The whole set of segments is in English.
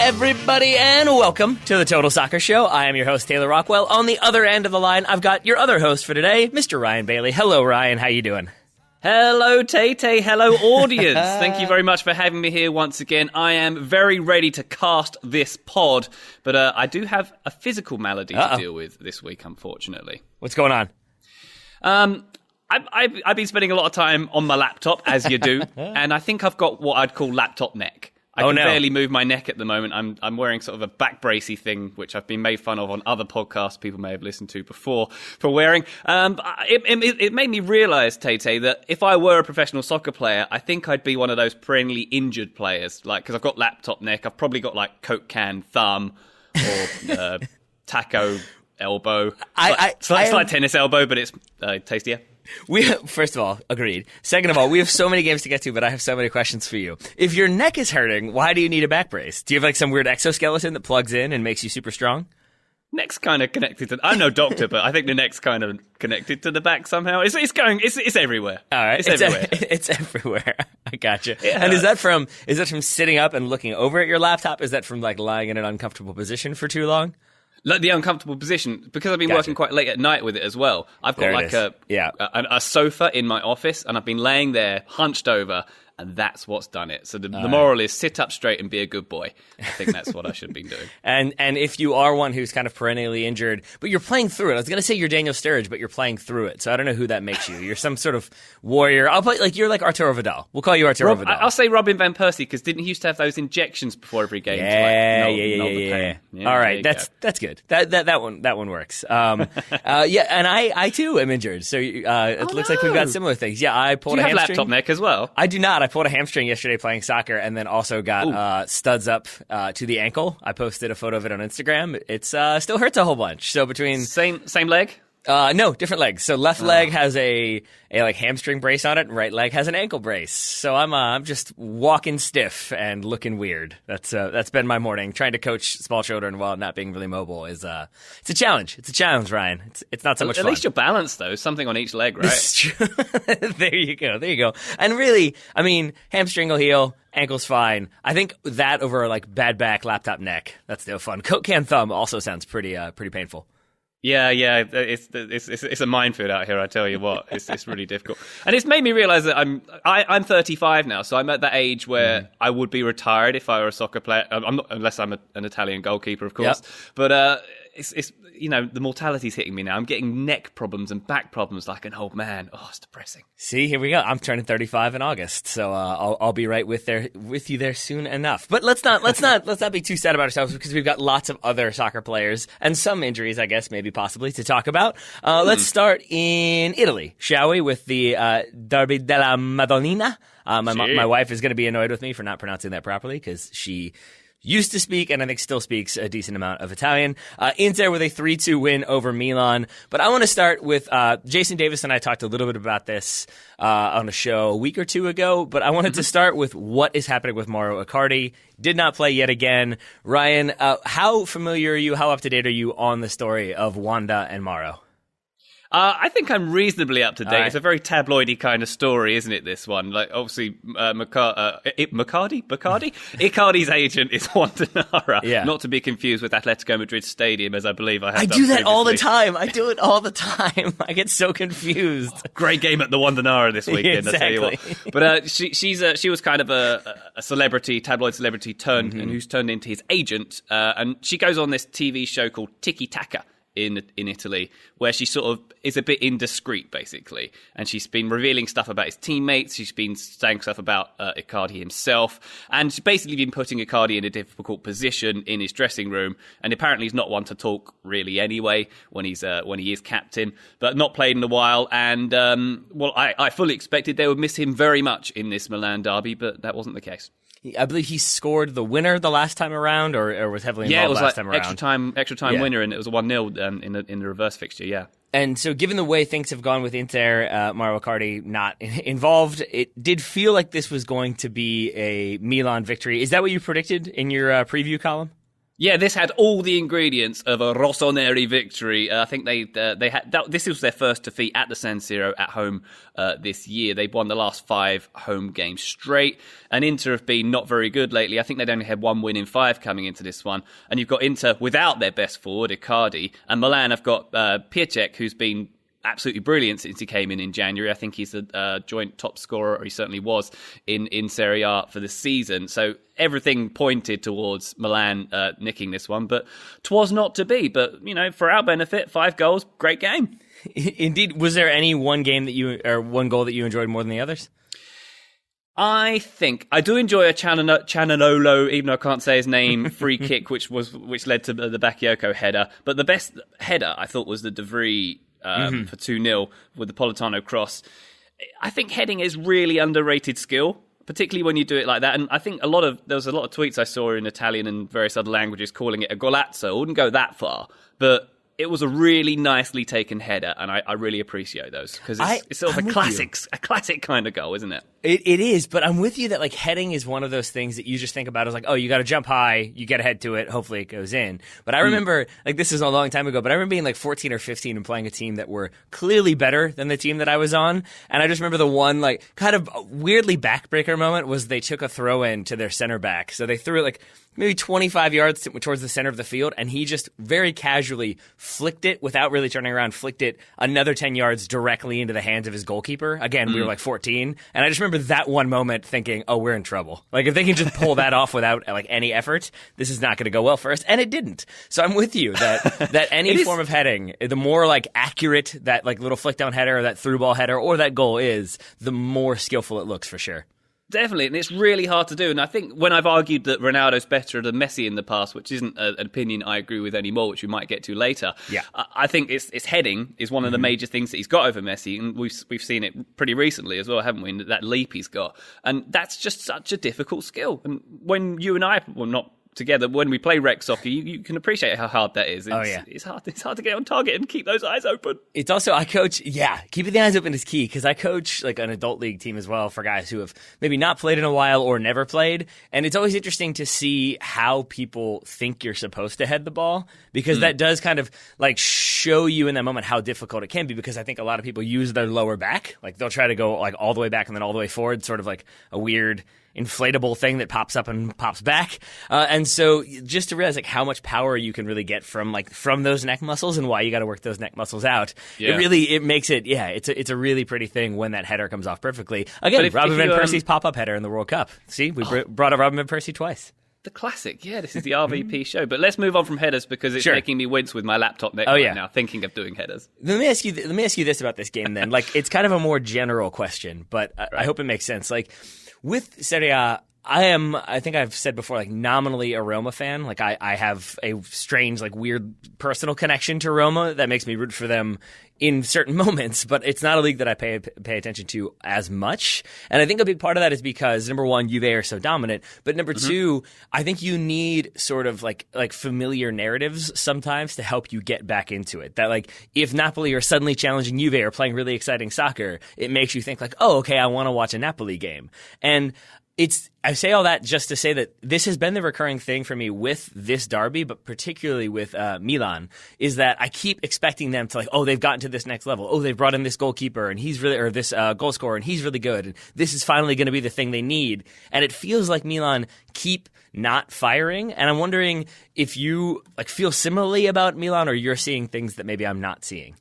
everybody, and welcome to the Total Soccer Show. I am your host, Taylor Rockwell. On the other end of the line, I've got your other host for today, Mr. Ryan Bailey. Hello, Ryan. How you doing? Hello, Tay-Tay. Hello, audience. Thank you very much for having me here once again. I am very ready to cast this pod, but I do have a physical malady to deal with this week, unfortunately. What's going on? I've been spending a lot of time on my laptop, as you do, and I think I've got what I'd call laptop neck. I can barely move my neck at the moment. I'm wearing sort of a back bracey thing, which I've been made fun of on other podcasts people may have listened to before for wearing. It made me realise, Tay-Tay, that if I were a professional soccer player, I think I'd be one of those perennially injured players. Like, because I've got laptop neck, I've probably got like Coke can thumb or taco elbow. It's like tennis elbow, but it's tastier. First of all, agreed. Second of all, we have so many games to get to, but I have so many questions for you. If your neck is hurting, why do you need a back brace? Do you have like some weird exoskeleton that plugs in and makes you super strong? Neck's kind of connected to... I'm no doctor, but I think the neck's kind of connected to the back somehow. It's everywhere. All right. It's everywhere. It's everywhere. I gotcha. Yeah. And is that from sitting up and looking over at your laptop? Is that from like lying in an uncomfortable position for too long? Like the uncomfortable position, because I've been working quite late at night with it as well. I've got like a sofa in my office, and I've been laying there hunched over, and that's what's done it. So the moral is sit up straight and be a good boy. I think that's what I should have been doing. And if you are one who's kind of perennially injured, but you're playing through it. I was going to say you're Daniel Sturridge, but you're playing through it. So I don't know who that makes you. You're some sort of warrior. You're like Arturo Vidal. We'll call you Arturo Vidal. I'll say Robin Van Persie, because didn't he used to have those injections before every game? Yeah. All right, that's good. That one works. And I too am injured. So it looks like we've got similar things. Yeah, I pulled a hamstring. Do you have laptop neck as well? I do not. I pulled a hamstring yesterday playing soccer, and then also got studs up to the ankle. I posted a photo of it on Instagram. It's still hurts a whole bunch. So between same leg. No, different legs. So left leg has a like hamstring brace on it, and right leg has an ankle brace. So I'm just walking stiff and looking weird. That's been my morning. Trying to coach small children while not being really mobile is it's a challenge. It's a challenge, Ryan. It's not so much fun. At least you're balanced though. Something on each leg, right? It's true. There you go. And really, I mean, hamstring will heal. Ankle's fine. I think that over like bad back, laptop neck, that's no fun. Coke can thumb also sounds pretty painful. Yeah, it's a minefield out here. I tell you what, it's really difficult, and it's made me realise that I'm 35 now, so I'm at that age where I would be retired if I were a soccer player. I'm not, unless I'm an Italian goalkeeper, of course. Yep. But it's the mortality's hitting me now. I'm getting neck problems and back problems like an old man. Oh, it's depressing. See, here we go. I'm turning 35 in August, so I'll be right with you there soon enough. But let's not be too sad about ourselves, because we've got lots of other soccer players and some injuries, I guess, maybe possibly to talk about. Let's start in Italy, shall we, with the Derby della Madonnina. My wife is going to be annoyed with me for not pronouncing that properly, because she used to speak, and I think still speaks, a decent amount of Italian. Inter with a 3-2 win over Milan. But I want to start with Jason Davis and I talked a little bit about this on a show a week or two ago, but I wanted to start with what is happening with Mauro Icardi. Did not play yet again. Ryan, how familiar are you, how up-to-date are you on the story of Wanda and Mauro? I think I'm reasonably up to date. Right. It's a very tabloidy kind of story, isn't it, this one? Like, obviously, Icardi's agent is Wanda Nara, not to be confused with Atletico Madrid Stadium, as I believe I have done do that previously. all the time. I do it all the time. I get so confused. Great game at the Wanda Nara this weekend, exactly. I tell you what. But she was kind of a celebrity, tabloid celebrity turned, and who's turned into his agent. And she goes on this TV show called Tiki Taka in Italy, where she sort of is a bit indiscreet, basically. And she's been revealing stuff about his teammates. She's been saying stuff about Icardi himself. And she's basically been putting Icardi in a difficult position in his dressing room. And apparently he's not one to talk really anyway when he is captain, but not played in a while. And, I fully expected they would miss him very much in this Milan derby, but that wasn't the case. I believe he scored the winner the last time around, or was heavily involved last time around. Extra time winner, and it was a 1-0 in the reverse fixture, yeah. And so given the way things have gone with Inter, Mauro Icardi not involved, it did feel like this was going to be a Milan victory. Is that what you predicted in your preview column? Yeah, this had all the ingredients of a Rossoneri victory. I think they had this was their first defeat at the San Siro at home this year. They've won the last 5 home games straight, and Inter have been not very good lately. I think they'd only had 1 win in 5 coming into this one. And you've got Inter without their best forward, Icardi, and Milan have got Piatek, who's been absolutely brilliant since he came in January. I think he's the joint top scorer, or he certainly was, in Serie A for the season. So everything pointed towards Milan nicking this one, but 'twas not to be. But, for our benefit, 5 goals, great game. Indeed. Was there any one goal that you enjoyed more than the others? I think I do enjoy a Chananolo, even though I can't say his name, free kick, which led to the Bakayoko header. But the best header, I thought, was the De Vries for 2-0 with the Politano cross. I think heading is really underrated skill, particularly when you do it like that. And I think there was a lot of tweets I saw in Italian and various other languages calling it a golazzo. I wouldn't go that far, but it was a really nicely taken header, and I really appreciate those, because it's sort of a classic kind of goal, isn't it? It is, but I'm with you that heading is one of those things that you just think about as oh, you got to jump high, you got to head to it, hopefully it goes in. But I remember, this is a long time ago, but I remember being 14 or 15 and playing a team that were clearly better than the team that I was on. And I just remember the one kind of weirdly backbreaker moment was they took a throw in to their center back. So they threw it maybe 25 yards towards the center of the field, and he just very casually flicked it without really turning around, flicked it another 10 yards directly into the hands of his goalkeeper. Again, we were 14, and I just remember that one moment thinking, oh, we're in trouble. If they can just pull that off without any effort, this is not going to go well for us, and it didn't. So I'm with you that any form of heading, the more accurate that little flick down header or that through ball header or that goal is, the more skillful it looks for sure. Definitely, and it's really hard to do. And I think when I've argued that Ronaldo's better than Messi in the past, which isn't an opinion I agree with anymore, which we might get to later, I think it's heading is one of the major things that he's got over Messi, and we've seen it pretty recently as well, haven't we? That leap he's got, and that's just such a difficult skill. And when you and I, not together, when we play rec soccer, you can appreciate how hard that is. It's hard to get on target and keep those eyes open. It's also, I coach, keeping the eyes open is key, because I coach an adult league team as well for guys who have maybe not played in a while or never played, and it's always interesting to see how people think you're supposed to head the ball, because that does kind of show you in that moment how difficult it can be, because I think a lot of people use their lower back, they'll try to go all the way back and then all the way forward, sort of a weird inflatable thing that pops up and pops back, and so just to realize how much power you can really get from those neck muscles, and why you got to work those neck muscles out. It makes it it's a really pretty thing when that header comes off perfectly. Again, Robin van Persie's pop-up header in the World Cup. See, we brought up Robin van Persie twice. The classic, this is the RVP show. But let's move on from headers, because it's making me wince with my laptop right now, thinking of doing headers. Let me ask you this about this game then. It's kind of a more general question, but I hope it makes sense. With Serie A, I think I've said before, nominally a Roma fan. I have a strange, weird personal connection to Roma that makes me root for them in certain moments, but it's not a league that I pay attention to as much. And I think a big part of that is because, number one, Juve are so dominant, but number two, I think you need sort of familiar narratives sometimes to help you get back into it. That if Napoli are suddenly challenging Juve or playing really exciting soccer, it makes you think oh, okay, I want to watch a Napoli game. And I say all that just to say that this has been the recurring thing for me with this derby, but particularly with Milan, is that I keep expecting them to they've gotten to this next level. Oh, they've brought in this goalkeeper and he's really, or this goal scorer and he's really good. And this is finally going to be the thing they need. And it feels like Milan keep not firing. And I'm wondering if you feel similarly about Milan, or you're seeing things that maybe I'm not seeing.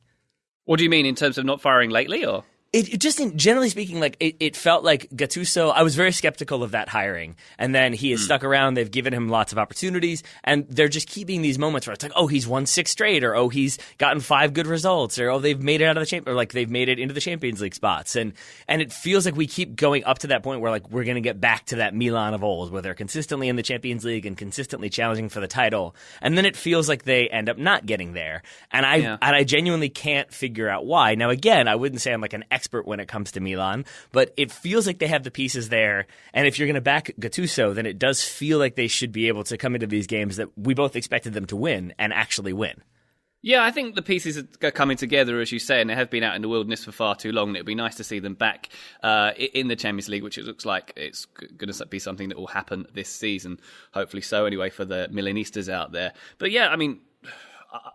What do you mean in terms of not firing lately, or? It just, generally speaking, it felt like Gattuso, I was very skeptical of that hiring. And then he has stuck around. They've given him lots of opportunities. And they're just keeping these moments where it's oh, he's won 6 straight, or oh, he's gotten 5 good results, or oh, they've made it out of the or they've made it into the Champions League spots. And it feels like we keep going up to that point where we're going to get back to that Milan of old, where they're consistently in the Champions League and consistently challenging for the title. And then it feels like they end up not getting there. And I genuinely can't figure out why. Now, again, I wouldn't say I'm an expert when it comes to Milan, but it feels like they have the pieces there. And if you're going to back Gattuso, then it does feel like they should be able to come into these games that we both expected them to win and actually win. Yeah, I think the pieces are coming together, as you say, and they have been out in the wilderness for far too long. And it'd be nice to see them back in the Champions League, which it looks like it's going to be something that will happen this season. Hopefully so, anyway, for the Milanistas out there. But yeah, I mean,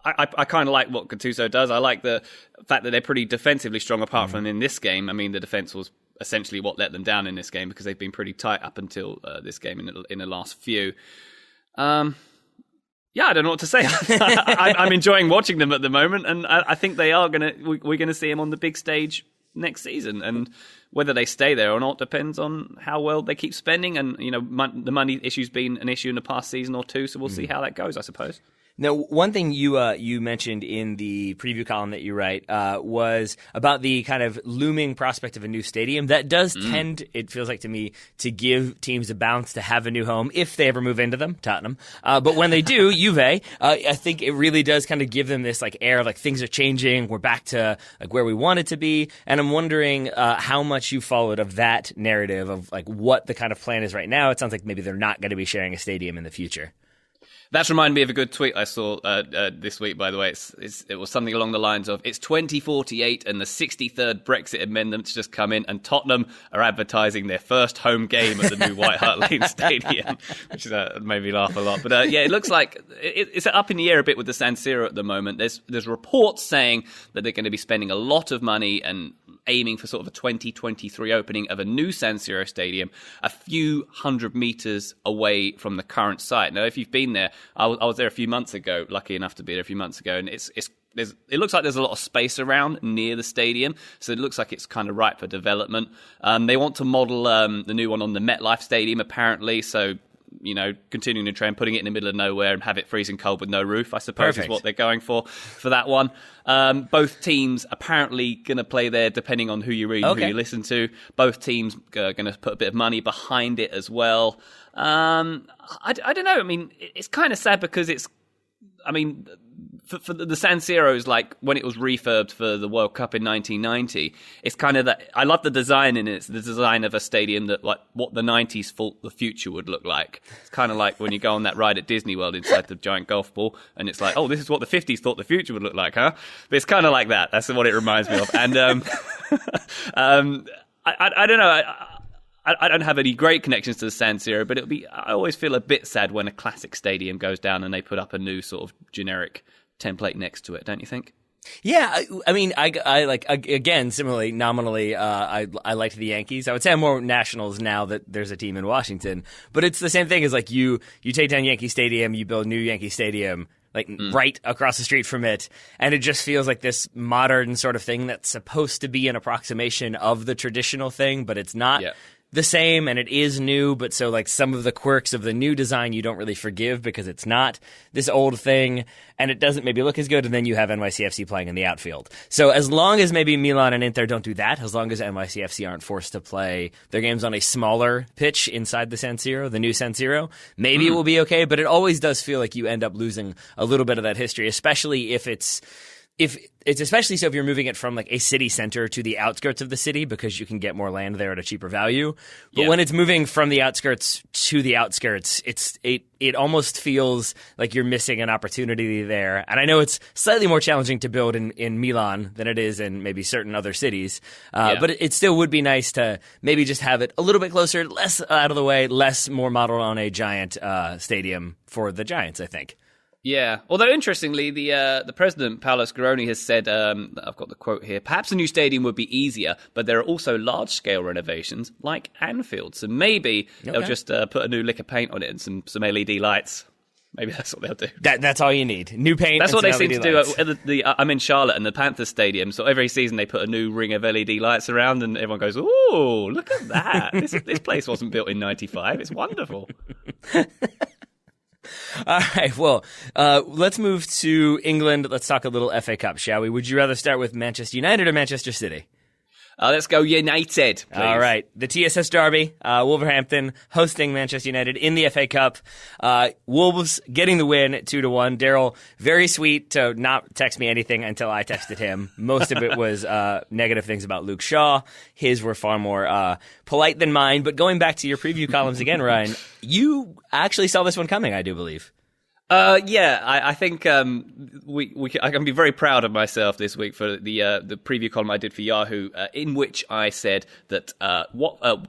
I kind of like what Gattuso does. I like the fact that they're pretty defensively strong, apart from in this game. I mean, the defence was essentially what let them down in this game, because they've been pretty tight up until this game in the last few. Yeah, I don't know what to say. I'm enjoying watching them at the moment, and I think they are we're gonna see them on the big stage next season. And whether they stay there or not depends on how well they keep spending. And the money issue's been an issue in the past season or two, so we'll see how that goes, I suppose. Now, one thing you mentioned in the preview column that you write was about the kind of looming prospect of a new stadium. That does tend, it feels like to me, to give teams a bounce to have a new home if they ever move into them, Tottenham. But when they do, Juve, I think it really does kind of give them this like air of like things are changing. We're back to like where we wanted to be. And I'm wondering how much you followed of that narrative of like what the kind of plan is right now. It sounds like maybe they're not going to be sharing a stadium in the future. That's reminded me of a good tweet I saw this week, by the way. It was something along the lines of, it's 2048 and the 63rd Brexit amendment's just come in, and Tottenham are advertising their first home game at the new White Hart Lane Stadium, which made me laugh a lot. But yeah, it looks like it's up in the air a bit with the San Siro at the moment. There's reports saying that they're going to be spending a lot of money and aiming for sort of a 2023 opening of a new San Siro stadium a few hundred meters away from the current site. Now, if you've been there, I was there a few months ago, lucky enough to be there a few months ago, and it looks like there's a lot of space around near the stadium, so it looks like it's kind of ripe for development. They want to model the new one on the MetLife Stadium, apparently, so continuing the trend, putting it in the middle of nowhere and have it freezing cold with no roof, I suppose. Perfect. Is what they're going for that one. Both teams apparently going to play there, depending on who you read and who you listen to. Both teams are going to put a bit of money behind it as well. I don't know. I mean, it's kind of sad because for the San Siro's, like when it was refurbed for the World Cup in 1990, it's kind of that. I love the design in it. It's the design of a stadium that, like, what the 90s thought the future would look like. It's kind of like when you go on that ride at Disney World inside the giant golf ball, and it's like, oh, this is what the 50s thought the future would look like, huh? But it's kind of like that. That's what it reminds me of. And I don't know. I don't have any great connections to the San Siro, but I always feel a bit sad when a classic stadium goes down and they put up a new sort of generic template next to it, don't you think? Yeah, I mean, I like, again, similarly, nominally, I liked the Yankees. I would say I'm more Nationals now that there's a team in Washington, but it's the same thing as like you take down Yankee Stadium, you build new Yankee Stadium, like right across the street from it, and it just feels like this modern sort of thing that's supposed to be an approximation of the traditional thing, but it's not. Yeah. The same, and it is new, but so like some of the quirks of the new design you don't really forgive because it's not this old thing, and it doesn't maybe look as good, and then you have NYCFC playing in the outfield. So as long as maybe Milan and Inter don't do that, as long as NYCFC aren't forced to play their games on a smaller pitch inside the San Siro, the new San Siro, maybe it will be okay, but it always does feel like you end up losing a little bit of that history, especially if especially so if you're moving it from like a city center to the outskirts of the city, because you can get more land there at a cheaper value. But when it's moving from the outskirts to the outskirts, it almost feels like you're missing an opportunity there. And I know it's slightly more challenging to build in Milan than it is in maybe certain other cities. But it still would be nice to maybe just have it a little bit closer, less out of the way, less more modeled on a giant stadium for the Giants, I think. Yeah, although interestingly, the president, Paolo Scaroni, has said, I've got the quote here, perhaps a new stadium would be easier, but there are also large-scale renovations like Anfield. So maybe they'll just put a new lick of paint on it and some LED lights. Maybe that's what they'll do. That's all you need. New paint. That's what they seem LED to lights. do. I'm in Charlotte and the Panthers Stadium, so every season they put a new ring of LED lights around, and everyone goes, "Ooh, look at that! This place wasn't built in '95. It's wonderful." All right, well, let's move to England. Let's talk a little FA Cup, shall we? Would you rather start with Manchester United or Manchester City? Let's go United, please. All right. The TSS Derby, Wolverhampton hosting Manchester United in the FA Cup. Wolves getting the win 2-1. Daryl, very sweet to not text me anything until I texted him. Most of it was negative things about Luke Shaw. His were far more polite than mine. But going back to your preview columns again, Ryan, you actually saw this one coming, I do believe. I think I can be very proud of myself this week for the preview column I did for Yahoo, in which I said that Watford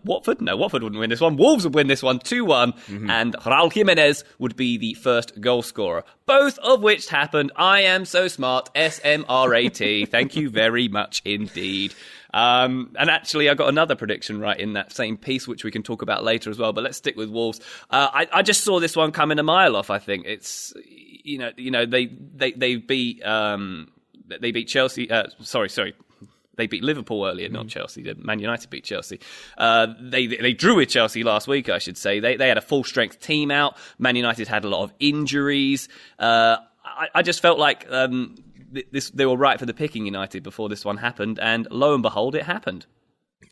wouldn't win this one. Wolves would win this one 2-1, and Raul Jimenez would be the first goal scorer. Both of which happened. I am so smart. SMRAT. Thank you very much indeed. And actually, I got another prediction right in that same piece, which we can talk about later as well. But let's stick with Wolves. I just saw this one coming a mile off. I think it's they beat Chelsea. Sorry. They beat Liverpool earlier, not Chelsea. Man United beat Chelsea. They drew with Chelsea last week, I should say. They had a full-strength team out. Man United had a lot of injuries. I just felt like they were right for the picking, United, before this one happened. And lo and behold, it happened.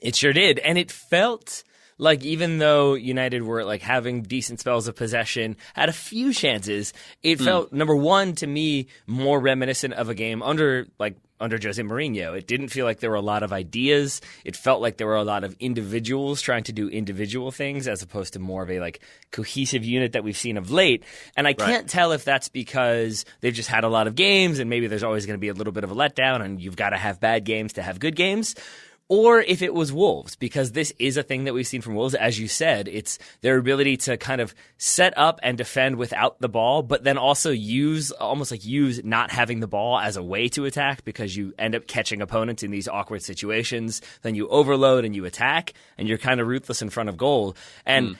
It sure did. And it felt like even though United were like having decent spells of possession, had a few chances, it felt, number one, to me, more reminiscent of a game under Jose Mourinho. It didn't feel like there were a lot of ideas. It felt like there were a lot of individuals trying to do individual things as opposed to more of a like cohesive unit that we've seen of late. And I can't tell if that's because they've just had a lot of games and maybe there's always going to be a little bit of a letdown and you've got to have bad games to have good games. Or if it was Wolves, because this is a thing that we've seen from Wolves. As you said, it's their ability to kind of set up and defend without the ball, but then also use not having the ball as a way to attack because you end up catching opponents in these awkward situations. Then you overload and you attack, and you're kind of ruthless in front of goal. And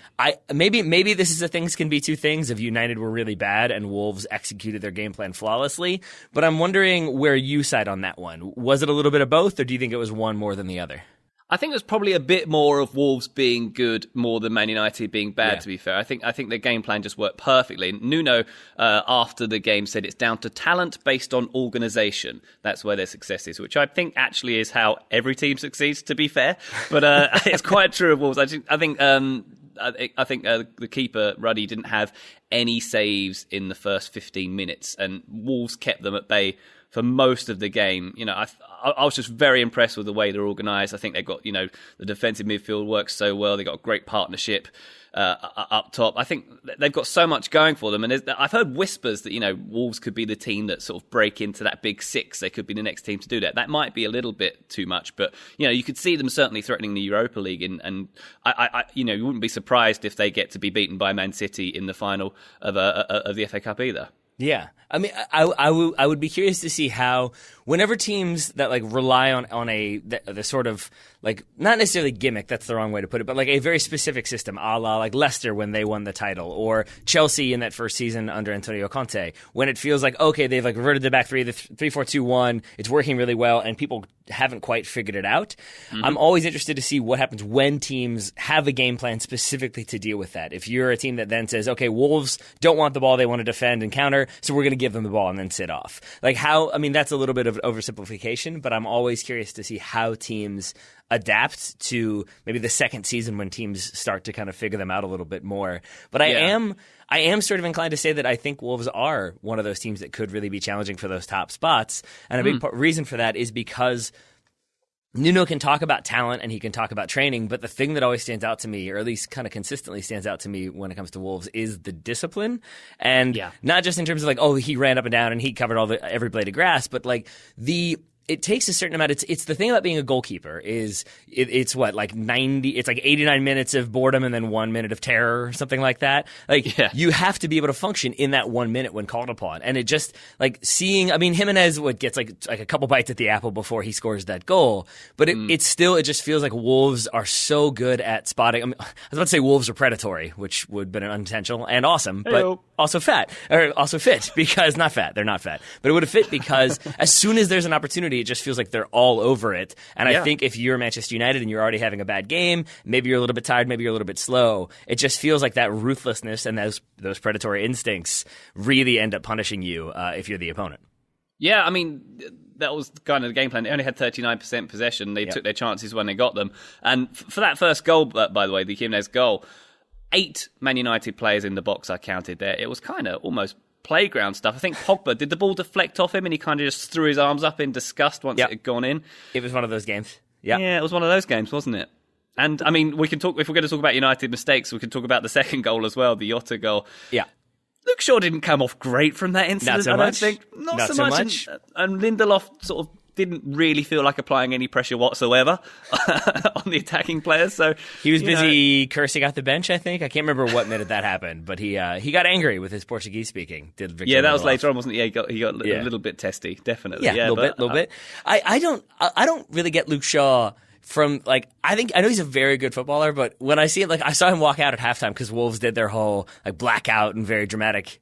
maybe this is a things can be two things. If United were really bad and Wolves executed their game plan flawlessly, but I'm wondering where you side on that one. Was it a little bit of both, or do you think it was one more than the other? I think it was probably a bit more of Wolves being good more than Man United being bad, to be fair. I think their game plan just worked perfectly. Nuno, after the game, said it's down to talent based on organisation. That's where their success is, which I think actually is how every team succeeds, to be fair. But it's quite true of Wolves. I think the keeper, Ruddy, didn't have any saves in the first 15 minutes, and Wolves kept them at bay for most of the game. I was just very impressed with the way they're organised. I think they've got, the defensive midfield works so well. They've got a great partnership up top. I think they've got so much going for them. And I've heard whispers that, Wolves could be the team that sort of break into that big six. They could be the next team to do that. That might be a little bit too much, but, you could see them certainly threatening the Europa League. And you wouldn't be surprised if they get to be beaten by Man City in the final of the FA Cup either. Yeah. I mean, I would be curious to see how, whenever teams that like rely on the sort of like, not necessarily gimmick, that's the wrong way to put it, but like a very specific system, a la like Leicester when they won the title, or Chelsea in that first season under Antonio Conte, when it feels like, okay, they've like reverted the back three, the 3-4-2-1, it's working really well, and people haven't quite figured it out. I'm always interested to see what happens when teams have a game plan specifically to deal with that. If you're a team that then says, okay, Wolves don't want the ball, they want to defend and counter, so we're going to give them the ball and then sit off. Like that's a little bit of an oversimplification, but I'm always curious to see how teams adapt to maybe the second season when teams start to kind of figure them out a little bit more. But I am sort of inclined to say that I think Wolves are one of those teams that could really be challenging for those top spots. And a big reason for that is because Nuno can talk about talent and he can talk about training, but the thing that always stands out to me, or at least kind of consistently stands out to me when it comes to Wolves, is the discipline. And not just in terms of like, oh, he ran up and down and he covered every blade of grass, but like it takes a certain amount. It's the thing about being a goalkeeper is it's what, like 89 minutes of boredom and then 1 minute of terror or something like that. Like you have to be able to function in that 1 minute when called upon. And it just like seeing, I mean, Jimenez gets like a couple bites at the apple before he scores that goal, but it just feels like Wolves are so good at spotting. I mean, I was about to say Wolves are predatory, which would have been unintentional and awesome, but also fit because not fat. They're not fat, but it would have fit because as soon as there's an opportunity, it just feels like they're all over it. And I think if you're Manchester United and you're already having a bad game, maybe you're a little bit tired, maybe you're a little bit slow, it just feels like that ruthlessness and those predatory instincts really end up punishing you if you're the opponent. Yeah, I mean, that was kind of the game plan. They only had 39% possession. They took their chances when they got them. And for that first goal, by the way, the Jimenez goal, 8 Man United players in the box I counted there. It was kind of almost playground stuff. I think Pogba, did the ball deflect off him and he kind of just threw his arms up in disgust once it had gone in? It was one of those games. Yeah, it was one of those games, wasn't it? And, I mean, we can talk, if we're going to talk about United mistakes, we can talk about the second goal as well, the Jota goal. Yeah. Luke Shaw didn't come off great from that incident. Not so I don't much. think. Not so much. And Lindelof sort of didn't really feel like applying any pressure whatsoever on the attacking players. So he was busy cursing out the bench, I think. I can't remember what minute that happened, but he got angry with his Portuguese speaking. Did Victor that was Lindelof. later on, wasn't it? Yeah, he got a little bit testy, definitely. Yeah, a little bit. I don't really get Luke Shaw from, like, I know he's a very good footballer, but when I see it, like, I saw him walk out at halftime because Wolves did their whole, like, blackout and very dramatic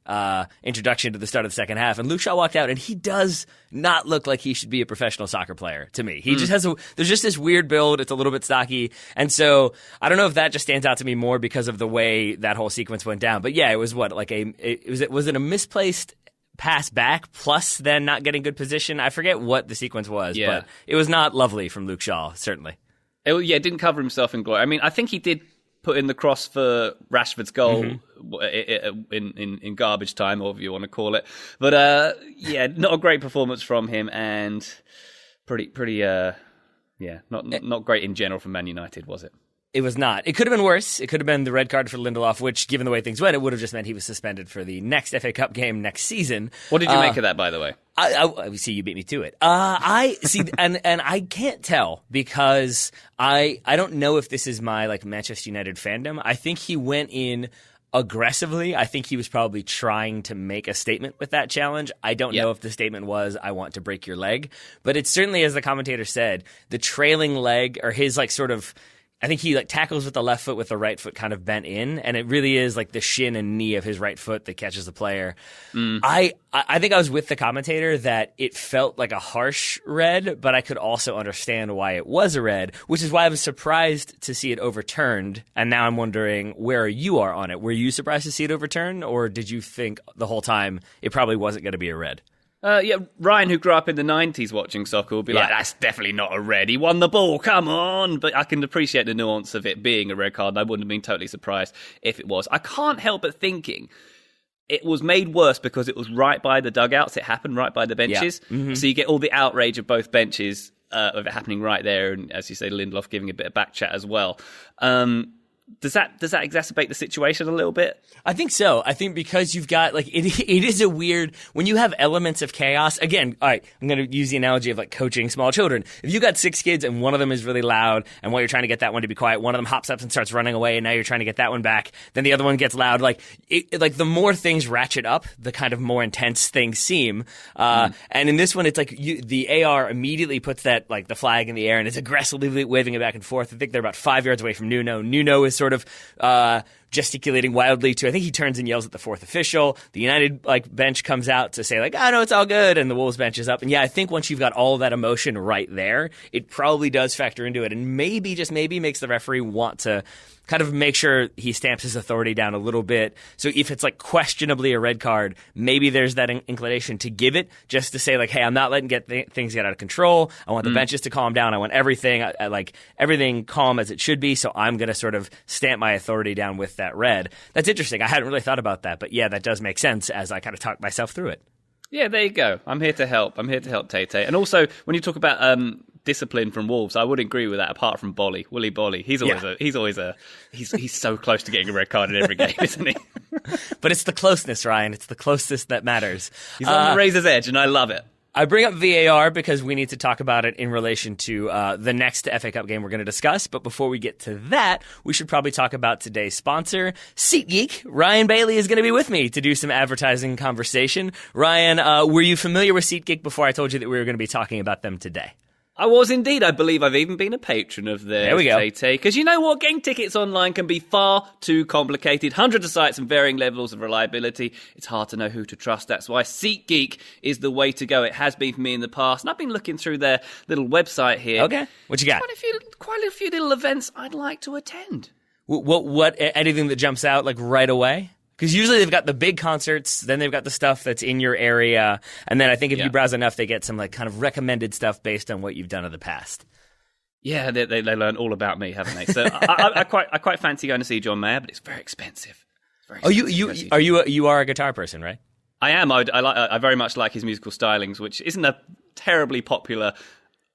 introduction to the start of the second half, and Luke Shaw walked out, and he does not look like he should be a professional soccer player to me. He just has there's just this weird build. It's a little bit stocky, and so I don't know if that just stands out to me more because of the way that whole sequence went down. But yeah, it was was it a misplaced pass back plus then not getting good position? I forget what the sequence was, but it was not lovely from Luke Shaw, certainly. It didn't cover himself in glory. I mean, I think he did put in the cross for Rashford's goal in garbage time, or whatever you want to call it. But not a great performance from him, and not great in general from Man United, was it? It was not. It could have been worse. It could have been the red card for Lindelof, which, given the way things went, it would have just meant he was suspended for the next FA Cup game next season. What did you make of that, by the way? I see you beat me to it. I see, and I can't tell because I don't know if this is my, like, Manchester United fandom. I think he went in aggressively. I think he was probably trying to make a statement with that challenge. I don't know if the statement was, I want to break your leg. But it's certainly, as the commentator said, the trailing leg, or his, like, sort of, I think he, like, tackles with the left foot with the right foot kind of bent in, and it really is like the shin and knee of his right foot that catches the player. I think I was with the commentator that it felt like a harsh red, but I could also understand why it was a red, which is why I was surprised to see it overturned. And now I'm wondering where you are on it. Were you surprised to see it overturned, or did you think the whole time it probably wasn't going to be a red? Ryan, who grew up in the 90s watching soccer, will be like, that's definitely not a red. He won the ball, come on. But I can appreciate the nuance of it being a red card, and I wouldn't have been totally surprised if it was. I can't help but thinking it was made worse because it was right by the dugouts. It happened right by the benches. Yeah. Mm-hmm. So you get all the outrage of both benches of it happening right there. And as you say, Lindelof giving a bit of back chat as well. Does that exacerbate the situation a little bit? I think so. I think because you've got, like, it is a weird, when you have elements of chaos, again, all right, I'm going to use the analogy of, like, coaching small children. If you got 6 kids and one of them is really loud, and while you're trying to get that one to be quiet, one of them hops up and starts running away, and now you're trying to get that one back, then the other one gets loud. Like, the more things ratchet up, the kind of more intense things seem. And in this one, it's like the AR immediately puts that, like, the flag in the air and is aggressively waving it back and forth. I think they're about 5 yards away from Nuno. Nuno is sort of gesticulating wildly to, I think he turns and yells at the fourth official. The United, like, bench comes out to say, like, no, it's all good, and the Wolves bench is up. And yeah, I think once you've got all of that emotion right there, it probably does factor into it, and maybe, just maybe, makes the referee want to kind of make sure he stamps his authority down a little bit. So if it's, like, questionably a red card, maybe there's that inclination to give it, just to say, like, hey, I'm not letting things get out of control. I want the benches to calm down. I want everything, everything calm as it should be. So I'm going to sort of stamp my authority down with that red. That's interesting. I hadn't really thought about that, but yeah, that does make sense as I kind of talk myself through it. Yeah, there you go. I'm here to help. Tate. And also, when you talk about discipline from Wolves, I would agree with that. Apart from Willy Bolly, he's so close to getting a red card in every game, isn't he? But it's the closeness, Ryan. It's the closeness that matters. He's on the razor's edge, and I love it. I bring up VAR because we need to talk about it in relation to the next FA Cup game we're going to discuss. But before we get to that, we should probably talk about today's sponsor, SeatGeek. Ryan Bailey is going to be with me to do some advertising conversation. Ryan, were you familiar with SeatGeek before I told you that we were going to be talking about them today? I was indeed. I believe I've even been a patron of theirs. There we go. Because you know what? Getting tickets online can be far too complicated. Hundreds of sites and varying levels of reliability. It's hard to know who to trust. That's why SeatGeek is the way to go. It has been for me in the past. And I've been looking through their little website here. Okay. What you got? Quite a few little events I'd like to attend. What anything that jumps out, like, right away? Because usually they've got the big concerts, then they've got the stuff that's in your area, and then I think if you browse enough, they get some, like, kind of recommended stuff based on what you've done in the past. Yeah, they learn all about me, haven't they? So I quite fancy going to see John Mayer, but it's very expensive. You are a guitar person, right? I am. I very much like his musical stylings, which isn't a terribly popular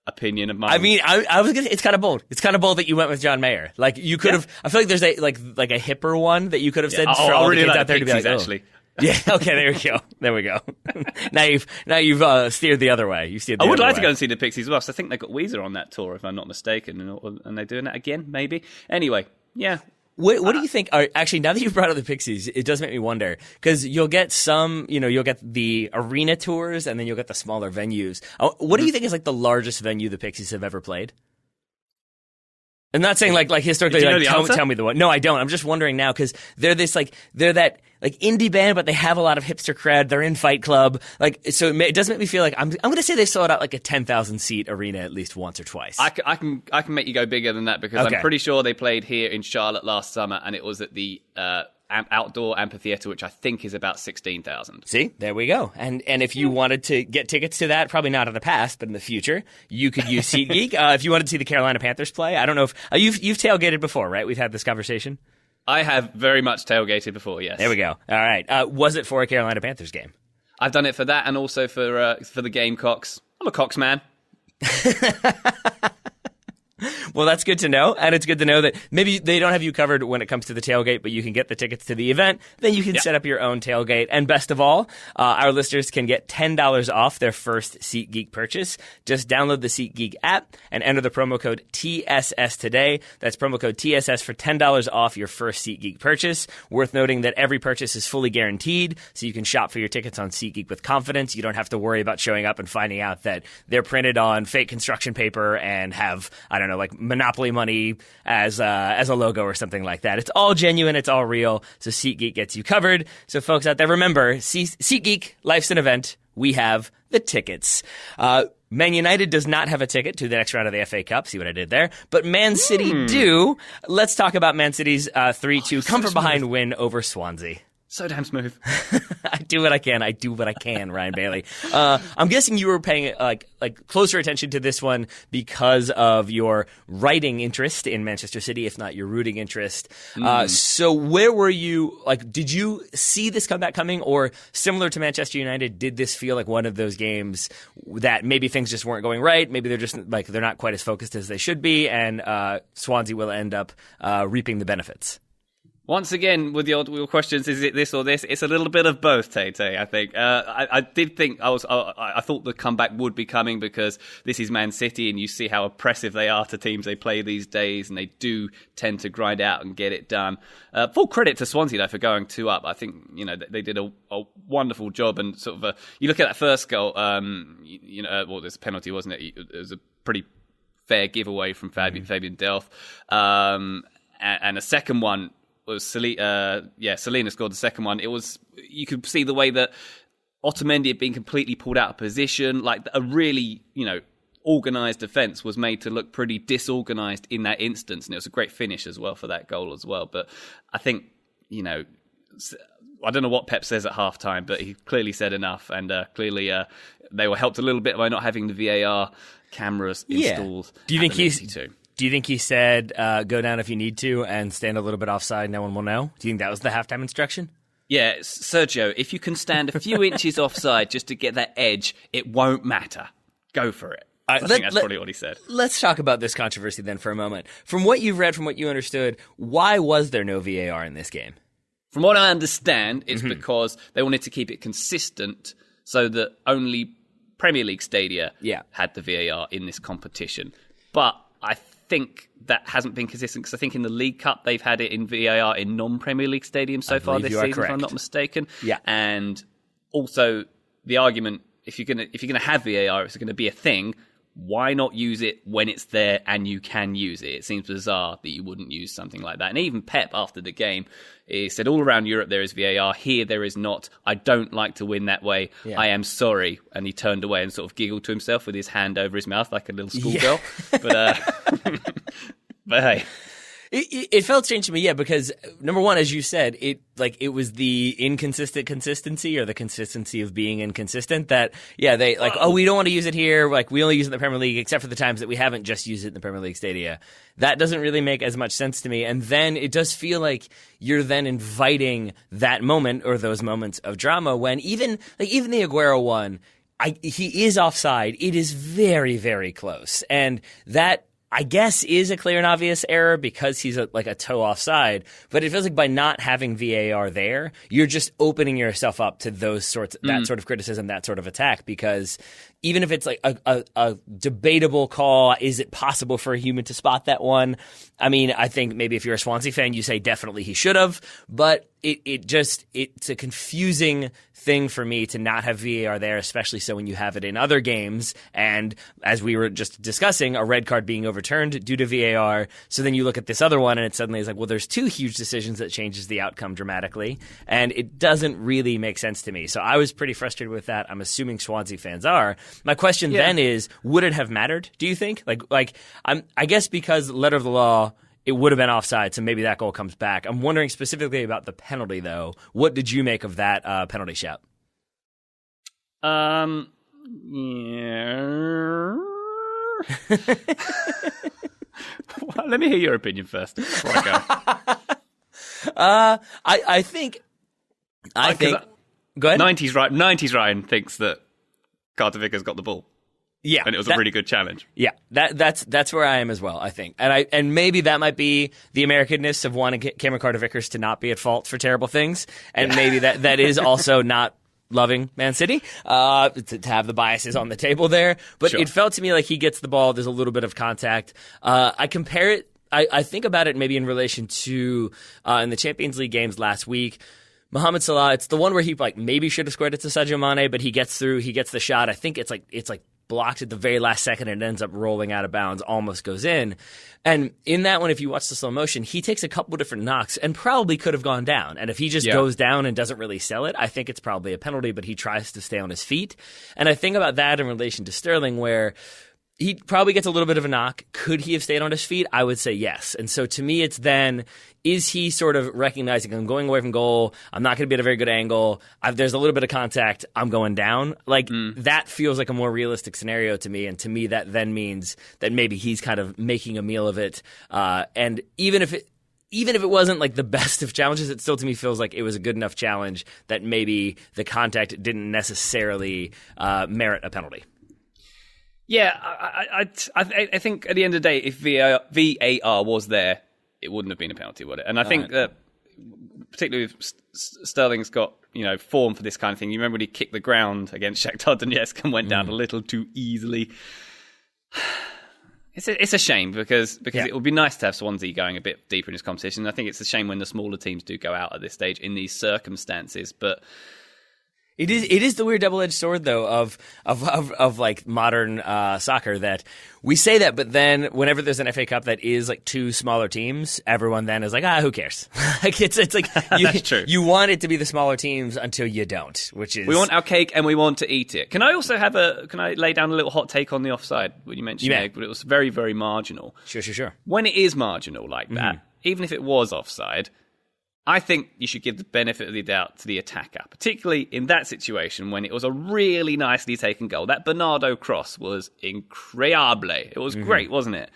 opinion of mine. I mean, I was gonna. It's kind of bold. It's kind of bold that you went with John Mayer. Like, you could have. I feel like there's a hipper one that you could have said for all the kids out there to be like, actually. Yeah. Okay. There we go. There we go. now you've steered the other way. I would like to go and see the Pixies as well. So I think they got Weezer on that tour, if I'm not mistaken, and they're doing that again, maybe. Anyway, yeah. What do you think? Actually, now that you've brought up the Pixies, it does make me wonder, because you'll get you'll get the arena tours, and then you'll get the smaller venues. What do you think is like the largest venue the Pixies have ever played? I'm not saying like historically. Tell me the one. No, I don't. I'm just wondering now, because they're that indie band, but they have a lot of hipster cred. They're in Fight Club, so it does make me feel like I'm going to say they sold out like a 10,000 seat arena at least once or twice. I can make you go bigger than that, because I'm pretty sure they played here in Charlotte last summer, and it was at the outdoor amphitheater, which I think is about 16,000. See, there we go. And if you wanted to get tickets to that, probably not in the past, but in the future, you could use SeatGeek. If you wanted to see the Carolina Panthers play, I don't know if you've tailgated before, right? We've had this conversation. I have very much tailgated before, yes. There we go. All right. Was it for a Carolina Panthers game? I've done it for that, and also for the Gamecocks. I'm a Cox man. Well, that's good to know, and it's good to know that maybe they don't have you covered when it comes to the tailgate, but you can get the tickets to the event. Then you can set up your own tailgate, and best of all, our listeners can get $10 off their first SeatGeek purchase. Just download the SeatGeek app and enter the promo code TSS today. That's promo code TSS for $10 off your first SeatGeek purchase. Worth noting that every purchase is fully guaranteed, so you can shop for your tickets on SeatGeek with confidence. You don't have to worry about showing up and finding out that they're printed on fake construction paper and have, I don't know, like Monopoly money as a logo or something like that. It's all genuine. It's all real. So SeatGeek gets you covered. So folks out there, remember, SeatGeek, life's an event. We have the tickets. Man United does not have a ticket to the next round of the FA Cup. See what I did there? But Man City do. Let's talk about Man City's 3-2 come-from-behind win over Swansea. So damn smooth. I do what I can, Ryan Bailey. I'm guessing you were paying like closer attention to this one because of your writing interest in Manchester City, if not your rooting interest. So where were you? Did you see this comeback coming, or similar to Manchester United, did this feel like one of those games that maybe things just weren't going right? Maybe they're just they're not quite as focused as they should be, and Swansea will end up reaping the benefits. Once again, with your questions, is it this or this? It's a little bit of both, Tate. I think I did think I thought the comeback would be coming, because this is Man City, and you see how oppressive they are to teams they play these days, and they do tend to grind out and get it done. Full credit to Swansea though for going 2 up. I think they did a wonderful job, and sort of you look at that first goal. There's a penalty, wasn't it? It was a pretty fair giveaway from Fabian Delph, and a second one was Selena scored the second one. It was, you could see the way that Otamendi had been completely pulled out of position. Like a really, organised defence was made to look pretty disorganised in that instance, and it was a great finish as well for that goal as well. But I think, I don't know what Pep says at half-time, but he clearly said enough, and clearly they were helped a little bit by not having the VAR cameras installed. Do you think he said, go down if you need to and stand a little bit offside, no one will know? Do you think that was the halftime instruction? Yeah, Sergio, if you can stand a few inches offside just to get that edge, it won't matter. Go for it. I think that's probably what he said. Let's talk about this controversy then for a moment. From what you've read, from what you understood, why was there no VAR in this game? From what I understand, it's because they wanted to keep it consistent so that only Premier League stadia had the VAR in this competition. But I think that hasn't been consistent, because I think in the League Cup they've had it in VAR in non-Premier League stadiums so far this season, if I'm not mistaken. Yeah. And also the argument, if you're gonna have VAR, if it's going to be a thing, why not use it when it's there and you can use it? It seems bizarre that you wouldn't use something like that. And even Pep, after the game, he said, all around Europe there is VAR. Here there is not. I don't like to win that way. Yeah. I am sorry. And he turned away and sort of giggled to himself with his hand over his mouth like a little schoolgirl. Yeah. But hey. It felt strange to me, because number one, as you said, it was the inconsistent consistency, or the consistency of being inconsistent, that they we don't want to use it here, we only use it in the Premier League except for the times that we haven't just used it in the Premier League stadia. That doesn't really make as much sense to me. And then it does feel like you're then inviting that moment, or those moments of drama, when even the Aguero one, he is offside. It is very, very close, and that I guess is a clear and obvious error because he's like a toe offside. But it feels like by not having VAR there, you're just opening yourself up to that sort of criticism, that sort of attack. Because even if it's like a debatable call, is it possible for a human to spot that one? I mean, I think maybe if you're a Swansea fan, you say definitely he should have. But it's a confusing thing for me to not have VAR there, especially so when you have it in other games. And as we were just discussing, a red card being overturned due to VAR. So then you look at this other one and it suddenly is like, well, there's two huge decisions that changes the outcome dramatically. And it doesn't really make sense to me. So I was pretty frustrated with that. I'm assuming Swansea fans are. My question then is, would it have mattered, do you think? I guess because letter of the law, it would have been offside, so maybe that goal comes back. I'm wondering specifically about the penalty, though. What did you make of that penalty shout? Yeah. Well, let me hear your opinion first before I go. I think. Go ahead. 90s Ryan thinks that Carter Vickers got the ball. Yeah, and it was a really good challenge. Yeah, that's where I am as well, I think, and maybe that might be the Americanness of wanting Cameron Carter-Vickers to not be at fault for terrible things, and maybe that is also not loving Man City to have the biases on the table there. But It felt to me like he gets the ball. There's a little bit of contact. I compare it. I think about it maybe in relation to in the Champions League games last week. Mohamed Salah, it's the one where he maybe should have squared it to Sadio Mane, but he gets through. He gets the shot. I think it's blocked at the very last second and ends up rolling out of bounds, almost goes in. And in that one, if you watch the slow motion, he takes a couple different knocks and probably could have gone down. And if he just goes down and doesn't really sell it, I think it's probably a penalty, but he tries to stay on his feet. And I think about that in relation to Sterling, where he probably gets a little bit of a knock. Could he have stayed on his feet? I would say yes. And so to me, it's then, is he sort of recognizing, I'm going away from goal, I'm not going to be at a very good angle, there's a little bit of contact, I'm going down? That feels like a more realistic scenario to me. And to me, that then means that maybe he's kind of making a meal of it. And even if it wasn't like the best of challenges, it still to me feels like it was a good enough challenge that maybe the contact didn't necessarily merit a penalty. Yeah, I think at the end of the day, if VAR was there, it wouldn't have been a penalty, would it? And I think that particularly if Sterling's got form for this kind of thing. You remember when he kicked the ground against Shakhtar Donetsk and went down a little too easily. It's a shame because it would be nice to have Swansea going a bit deeper in this competition. I think it's a shame when the smaller teams do go out at this stage in these circumstances, but. It is the weird double-edged sword though of like modern soccer, that we say that, but then whenever there's an FA Cup that is like two smaller teams, everyone then is like, who cares? Like it's like That's true. You want it to be the smaller teams until you don't, which is, we want our cake and we want to eat it. Can I lay down a little hot take on the offside when you mentioned it, but it was very, very marginal. Sure. When it is marginal like that, even if it was offside, I think you should give the benefit of the doubt to the attacker, particularly in that situation when it was a really nicely taken goal. That Bernardo cross was incredible. It was great, wasn't it?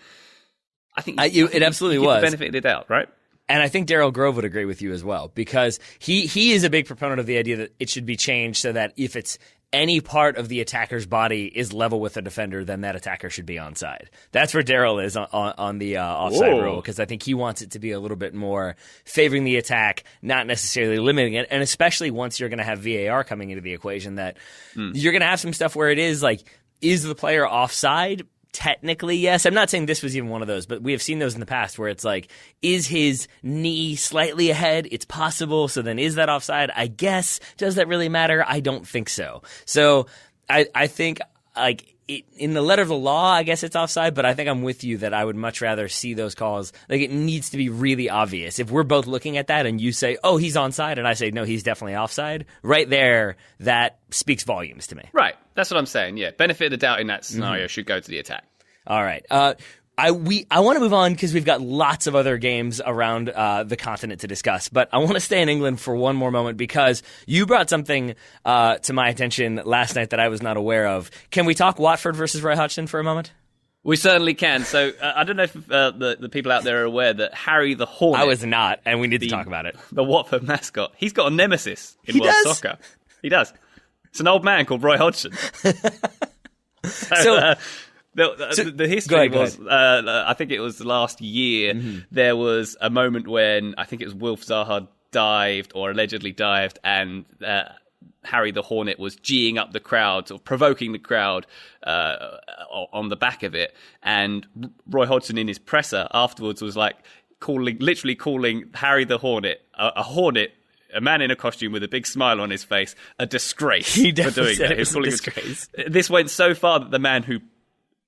I think it absolutely was. Give the benefit of the doubt, right? And I think Daryl Grove would agree with you as well, because he is a big proponent of the idea that it should be changed so that if it's any part of the attacker's body is level with the defender, then that attacker should be onside. That's where Daryl is on the offside rule, because I think he wants it to be a little bit more favoring the attack, not necessarily limiting it. And especially once you're going to have VAR coming into the equation, that you're going to have some stuff where it is like, is the player offside? Technically, yes. I'm not saying this was even one of those, but we have seen those in the past where it's like, is his knee slightly ahead? It's possible. So then is that offside? I guess. Does that really matter? I don't think so. So I think like in the letter of the law, I guess it's offside, but I think I'm with you that I would much rather see those calls. Like it needs to be really obvious. If we're both looking at that and you say, oh, he's onside, and I say, no, he's definitely offside, right there, that speaks volumes to me. Right. That's what I'm saying. Yeah. Benefit of the doubt in that scenario should go to the attack. All right. I want to move on because we've got lots of other games around the continent to discuss, but I want to stay in England for one more moment because you brought something to my attention last night that I was not aware of. Can we talk Watford versus Roy Hodgson for a moment? We certainly can. So I don't know if the people out there are aware that Harry the Hornet... I was not, and we need to talk about it. The Watford mascot. He's got a nemesis in world soccer. He does. It's an old man called Roy Hodgson. So The history was, I think it was last year, there was a moment when I think it was Wilf Zaha dived or allegedly dived, and Harry the Hornet was geeing up the crowd, or provoking the crowd on the back of it. And Roy Hodgson in his presser afterwards was like literally calling Harry the Hornet a hornet, a man in a costume with a big smile on his face, a disgrace He for definitely doing said that. it was a disgrace. This went so far that the man who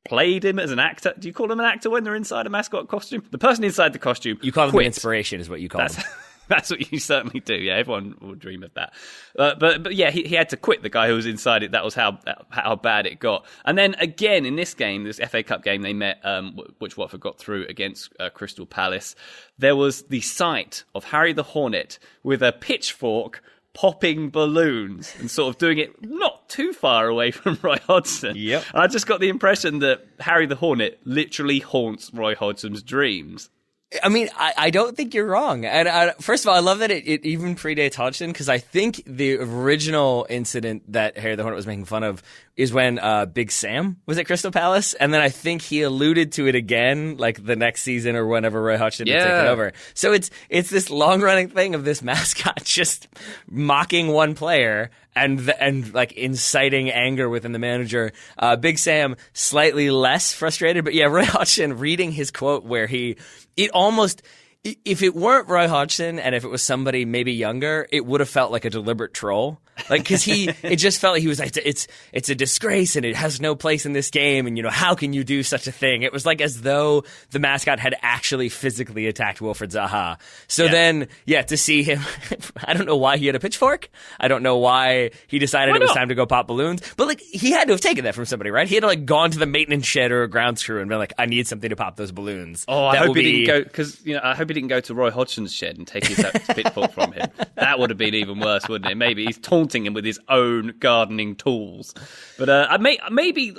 played him as an actor, do you call him an actor when they're inside a mascot costume? The person inside the costume You call him quit. the inspiration is what you call him. That's what you certainly do. Yeah, everyone will dream of that. But yeah, he had to quit, the guy who was inside it. That was how bad it got. And then again in this game, this FA Cup game they met, which Watford got through against Crystal Palace, there was the sight of Harry the Hornet with a pitchfork popping balloons and sort of doing it not too far away from Roy Hodgson. Yep. I just got the impression that Harry the Hornet literally haunts Roy Hodgson's dreams. I mean, I don't think you're wrong. And first of all, I love that it even predates Hodgson, because I think the original incident that Harry the Hornet was making fun of is when Big Sam was at Crystal Palace. And then I think he alluded to it again, like the next season or whenever Roy Hodgson had taken over. So it's this long-running thing of this mascot just mocking one player and like inciting anger within the manager. Big Sam slightly less frustrated, but yeah, Roy Hodgson reading his quote where if it weren't Roy Hodgson and if it was somebody maybe younger, it would have felt like a deliberate troll. Like, because it just felt like he was like, it's a disgrace and it has no place in this game. And, how can you do such a thing? It was like as though the mascot had actually physically attacked Wilfried Zaha. So then, to see him, I don't know why he had a pitchfork. I don't know why he decided it was time to go pop balloons. But like, he had to have taken that from somebody, right? He had to like gone to the maintenance shed or a grounds crew and been like, I need something to pop those balloons. Oh, I hope he didn't go, because I hope he didn't go to Roy Hodgson's shed and take his pitchfork from him. That would have been even worse, wouldn't it? Maybe he's taunting him with his own gardening tools. But maybe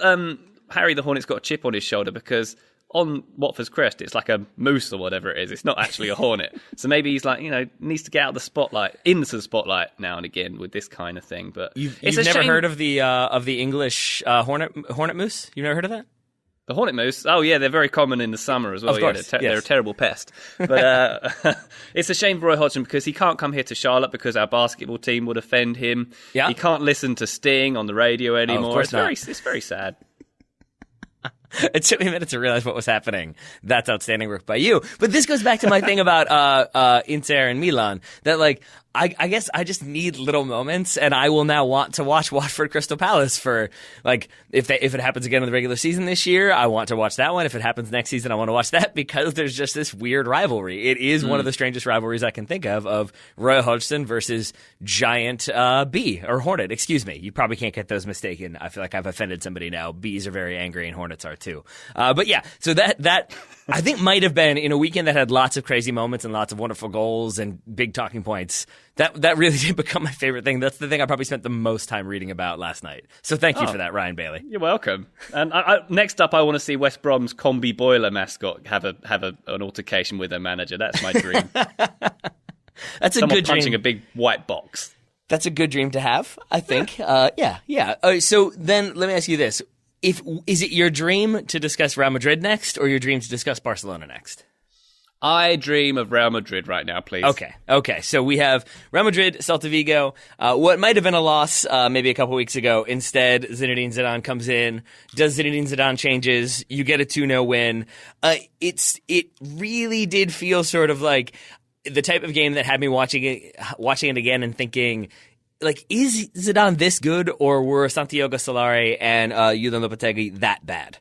Harry the Hornet's got a chip on his shoulder, because on Watford's crest it's like a moose or whatever it is. It's not actually a hornet. So maybe he's like, needs to get out of the spotlight, into the spotlight now and again with this kind of thing. But you've never heard of the English hornet moose? You've never heard of that? The hornet moose? Oh, yeah, they're very common in the summer as well. Of course, they're a terrible pest. But it's a shame for Roy Hodgson, because he can't come here to Charlotte because our basketball team would offend him. Yeah. He can't listen to Sting on the radio anymore. It's very sad. It took me a minute to realize what was happening. That's outstanding work by you. But this goes back to my thing about Inter and Milan, that like I guess I just need little moments, and I will now want to watch Watford Crystal Palace for like if it happens again in the regular season this year, I want to watch that one. If it happens next season, I want to watch that, because there's just this weird rivalry. It is one of the strangest rivalries I can think of Roy Hodgson versus Giant Bee or Hornet. Excuse me, you probably can't get those mistaken. I feel like I've offended somebody now. Bees are very angry and Hornets are too. But yeah, so that I think might have been in a weekend that had lots of crazy moments and lots of wonderful goals and big talking points. That really did become my favorite thing. That's the thing I probably spent the most time reading about last night. So thank you for that, Ryan Bailey. You're welcome. And next up, I want to see West Brom's Combi Boiler mascot have an altercation with their manager. That's my dream. That's Someone a good dream. punching a big white box. That's a good dream to have, I think. Yeah. All right, so then let me ask you this. Is it your dream to discuss Real Madrid next, or your dream to discuss Barcelona next? I dream of Real Madrid right now, please. Okay. So we have Real Madrid, Celta Vigo. What might have been a loss maybe a couple weeks ago. Instead, Zinedine Zidane comes in, does Zinedine Zidane changes. You get a 2-0 win. It really did feel sort of like the type of game that had me watching it again and thinking, like, is Zidane this good, or were Santiago Solari and Julen Lopetegui that bad?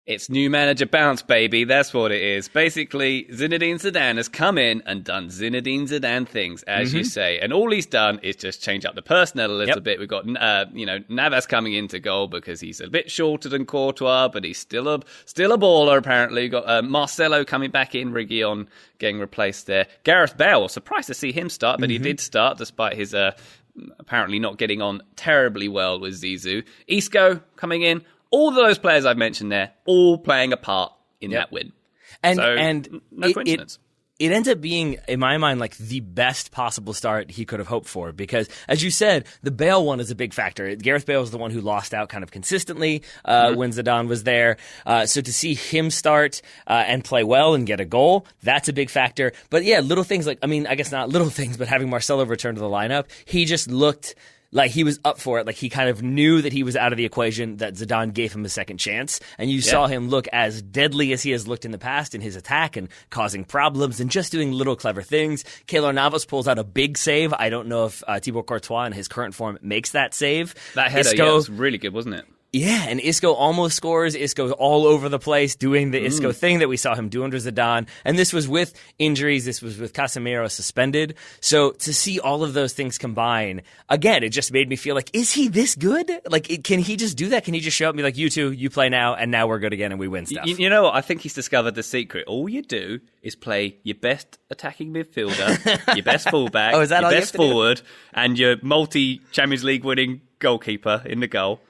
It's new manager bounce, baby. That's what it is. Basically, Zinedine Zidane has come in and done Zinedine Zidane things, as you say. And all he's done is just change up the personnel a little bit. We've got, Navas coming into goal because he's a bit shorter than Courtois, but he's still a baller, apparently. We've got Marcelo coming back in, Reguilon getting replaced there. Gareth Bale, surprised to see him start, but he did start despite his apparently not getting on terribly well with Zizou. Isco coming in. All of those players I've mentioned there, all playing a part in that win. And no coincidence. it ends up being, in my mind, like the best possible start he could have hoped for. Because, as you said, the Bale one is a big factor. Gareth Bale was the one who lost out kind of consistently when Zidane was there. So to see him start and play well and get a goal, that's a big factor. But yeah, little things like, I mean, I guess not little things, but having Marcelo return to the lineup, he just looked like he was up for it. Like he kind of knew that he was out of the equation, that Zidane gave him a second chance. And you saw him look as deadly as he has looked in the past in his attack and causing problems and just doing little clever things. Keylor Navas pulls out a big save. I don't know if Thibaut Courtois in his current form makes that save. That header, was really good, wasn't it? Yeah, and Isco almost scores. Isco's all over the place doing the Isco thing that we saw him do under Zidane. And this was with injuries. This was with Casemiro suspended. So to see all of those things combine, again, it just made me feel like, is he this good? Like, can he just do that? Can he just show up and be like, you two, you play now, and now we're good again and we win stuff? You know what? I think he's discovered the secret. All you do is play your best attacking midfielder, your best fullback, your best forward, and your multi-Champions League winning goalkeeper in the goal.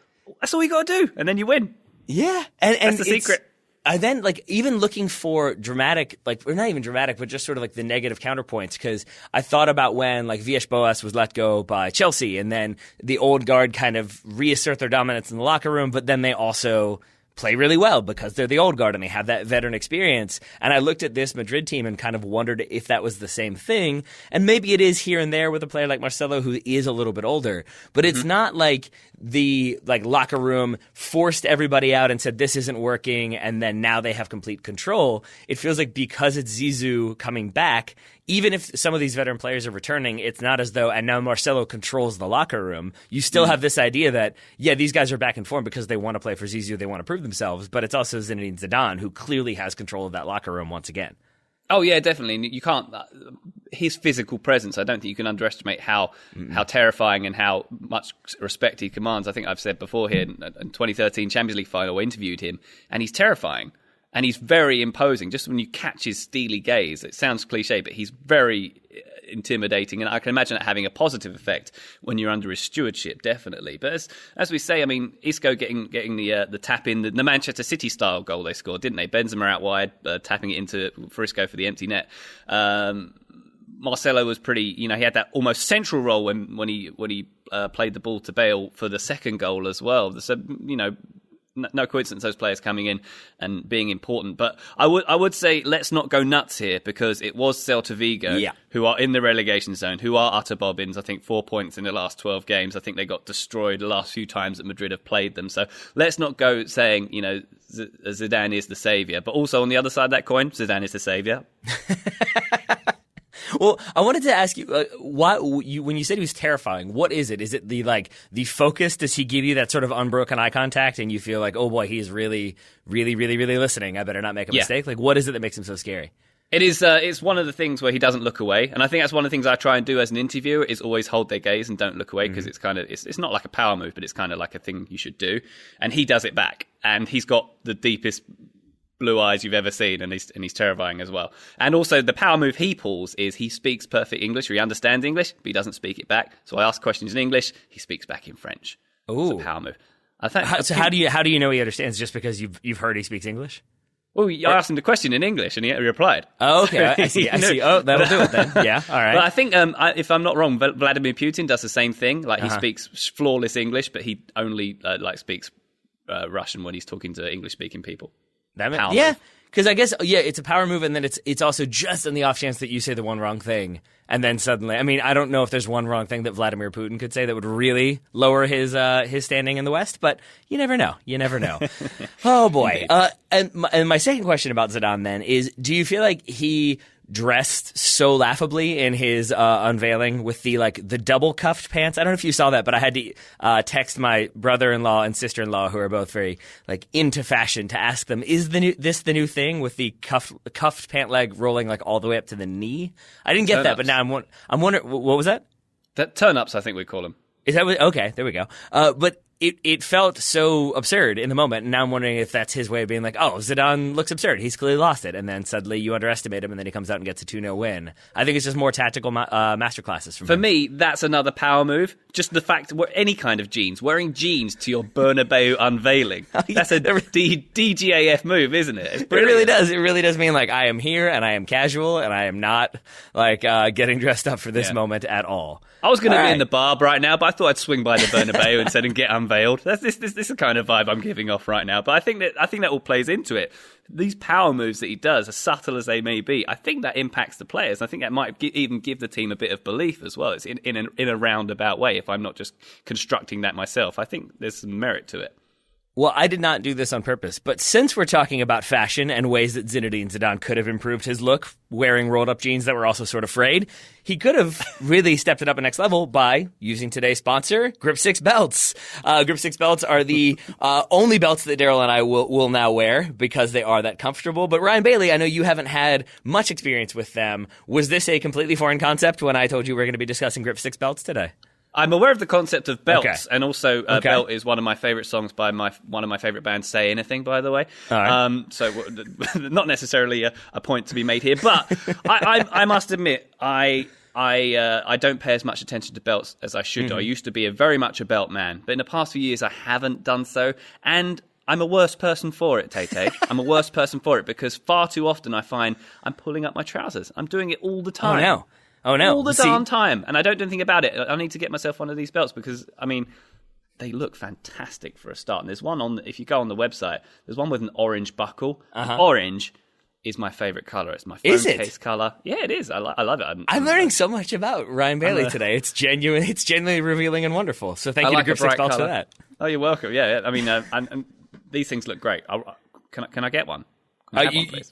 That's all you got to do, and then you win. Yeah, and that's the secret. I then, like, even looking for dramatic, like, or not even dramatic, but just sort of like the negative counterpoints, because I thought about when, like, Villas-Boas was let go by Chelsea, and then the old guard kind of reassert their dominance in the locker room, but then they also play really well because they're the old guard and they have that veteran experience. And I looked at this Madrid team and kind of wondered if that was the same thing. And maybe it is here and there with a player like Marcelo who is a little bit older. But it's not like the locker room forced everybody out and said this isn't working and then now they have complete control. It feels like because it's Zizou coming back, even if some of these veteran players are returning, it's not as though, and now Marcelo controls the locker room. You still have this idea that, yeah, these guys are back in form because they want to play for Zizou, they want to prove themselves, but it's also Zinedine Zidane who clearly has control of that locker room once again. Oh, yeah, definitely. You can't, his physical presence, I don't think you can underestimate how terrifying and how much respect he commands. I think I've said before here, in 2013 Champions League final, I interviewed him, and he's terrifying. And he's very imposing. Just when you catch his steely gaze, it sounds cliche, but he's very intimidating. And I can imagine it having a positive effect when you're under his stewardship, definitely. But as we say, I mean, Isco getting the tap in, the Manchester City style goal they scored, didn't they? Benzema out wide, tapping it into Isco for the empty net. Marcelo was pretty, he had that almost central role when he played the ball to Bale for the second goal as well. So, no coincidence those players coming in and being important. But I would say let's not go nuts here because it was Celta Vigo who are in the relegation zone, who are utter bobbins. I think 4 points in the last 12 games. I think they got destroyed the last few times that Madrid have played them. So let's not go saying, Zidane is the saviour. But also on the other side of that coin, Zidane is the saviour. Well, I wanted to ask you, when you said he was terrifying, what is it? Is it the focus? Does he give you that sort of unbroken eye contact and you feel like, oh boy, he is really, really, really, really listening. I better not make a mistake. Like, what is it that makes him so scary? It is. It's one of the things where he doesn't look away, and I think that's one of the things I try and do as an interviewer is always hold their gaze and don't look away because it's kind of it's not like a power move, but it's kind of like a thing you should do, and he does it back, and he's got the deepest blue eyes you've ever seen, and he's terrifying as well. And also the power move he pulls is he speaks perfect English, or he understands English, but he doesn't speak it back. So I ask questions in English, he speaks back in French. Ooh. It's a power move. How do you know he understands? Just because you've heard he speaks English? Well, I asked him the question in English, and he replied. Oh, okay. I see. Oh, that'll do it then. Yeah, all right. But I think, if I'm not wrong, Vladimir Putin does the same thing. Like, he speaks flawless English, but he only speaks Russian when he's talking to English-speaking people. Yeah, because I guess, it's a power move, and then it's also just in the off chance that you say the one wrong thing, and then suddenly, I mean, I don't know if there's one wrong thing that Vladimir Putin could say that would really lower his standing in the West, but you never know. You never know. Oh, boy. And my second question about Zidane, then, is do you feel like he dressed so laughably in his unveiling with the double cuffed pants? I don't know if you saw that, but I had to text my brother-in-law and sister-in-law, who are both very into fashion, to ask them, is this the new thing with the cuffed pant leg rolling all the way up to the knee? I didn't get that, but now I'm wondering, what was that? Turn-ups, I think we call them. Is that what, okay, there we go. But it felt so absurd in the moment, and now I'm wondering if that's his way of being like, oh, Zidane looks absurd. He's clearly lost it, and then suddenly you underestimate him, and then he comes out and gets a 2-0 win. I think it's just more tactical masterclasses from him. For me, that's another power move. Just the fact that any kind of jeans, wearing jeans to your Bernabeu unveiling. That's a DGAF move, isn't it? It really does. It really does mean like I am here, and I am casual, and I am not like getting dressed up for this moment at all. I was going to be in the bar right now, but I thought I'd swing by the Bernabeu instead and get unveiled. This is the kind of vibe I'm giving off right now. But I think that all plays into it. These power moves that he does, as subtle as they may be, I think that impacts the players. I think that might even give the team a bit of belief as well. It's in a roundabout way. If I'm not just constructing that myself, I think there's some merit to it. Well, I did not do this on purpose, but since we're talking about fashion and ways that Zinedine Zidane could have improved his look, wearing rolled-up jeans that were also sort of frayed, he could have really stepped it up a next level by using today's sponsor, Grip 6 belts. Grip 6 belts are the only belts that Daryl and I will now wear because they are that comfortable. But Ryan Bailey, I know you haven't had much experience with them. Was this a completely foreign concept when I told you we're going to be discussing Grip 6 belts today? I'm aware of the concept of belts, and also Belt is one of my favourite songs by one of my favourite bands, Say Anything, by the way. All right. So not necessarily a point to be made here, but I must admit, I don't pay as much attention to belts as I should do. I used to be very much a belt man, but in the past few years I haven't done so, and I'm a worse person for it, Tay-Tay. I'm a worse person for it because far too often I find I'm pulling up my trousers. I'm doing it all the time. Oh no! All the darn time, and I don't do anything about it. I need to get myself one of these belts because, I mean, they look fantastic for a start. And there's one on, if you go on the website, there's one with an orange buckle. Orange is my favourite colour. It's my phone case colour. Yeah, it is. I love it. I'm learning so much about Ryan Bailey today. It's genuine. It's genuinely revealing and wonderful. So thank you to Grip 6 belts for that. Oh, you're welcome. Yeah, I mean, and these things look great. Can I get one?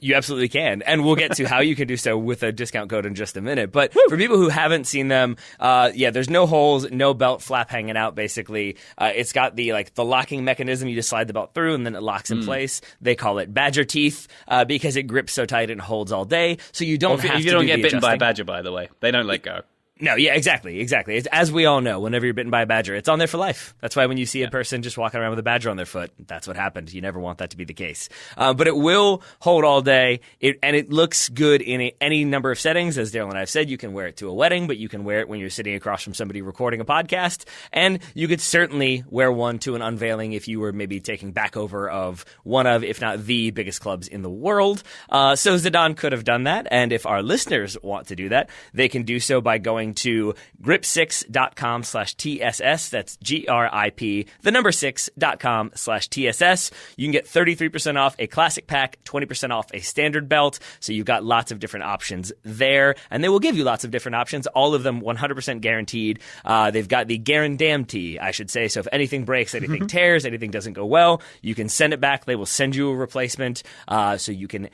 You absolutely can. And we'll get to how you can do so with a discount code in just a minute. But for people who haven't seen them, there's no holes, no belt flap hanging out, basically. It's got the locking mechanism. You just slide the belt through and then it locks in place. They call it badger teeth because it grips so tight and holds all day. So you don't have to do the adjusting. You don't get bitten by a badger, by the way. They don't let go. No, yeah, exactly. It's, as we all know, whenever you're bitten by a badger, it's on there for life. That's why when you see a person just walking around with a badger on their foot, that's what happened. You never want that to be the case. But it will hold all day, and it looks good in any number of settings. As Daryl and I have said, you can wear it to a wedding, but you can wear it when you're sitting across from somebody recording a podcast, and you could certainly wear one to an unveiling if you were maybe taking back over of one of, if not the biggest clubs in the world. So Zidane could have done that, and if our listeners want to do that, they can do so by going to grip6.com/TSS. That's GRIP, the number 6.com/TSS. You can get 33% off a classic pack, 20% off a standard belt. So you've got lots of different options there, and they will give you lots of different options, all of them 100% guaranteed. They've got the guarantee, I should say. So if anything breaks, anything tears, anything doesn't go well, you can send it back. They will send you a replacement, so you can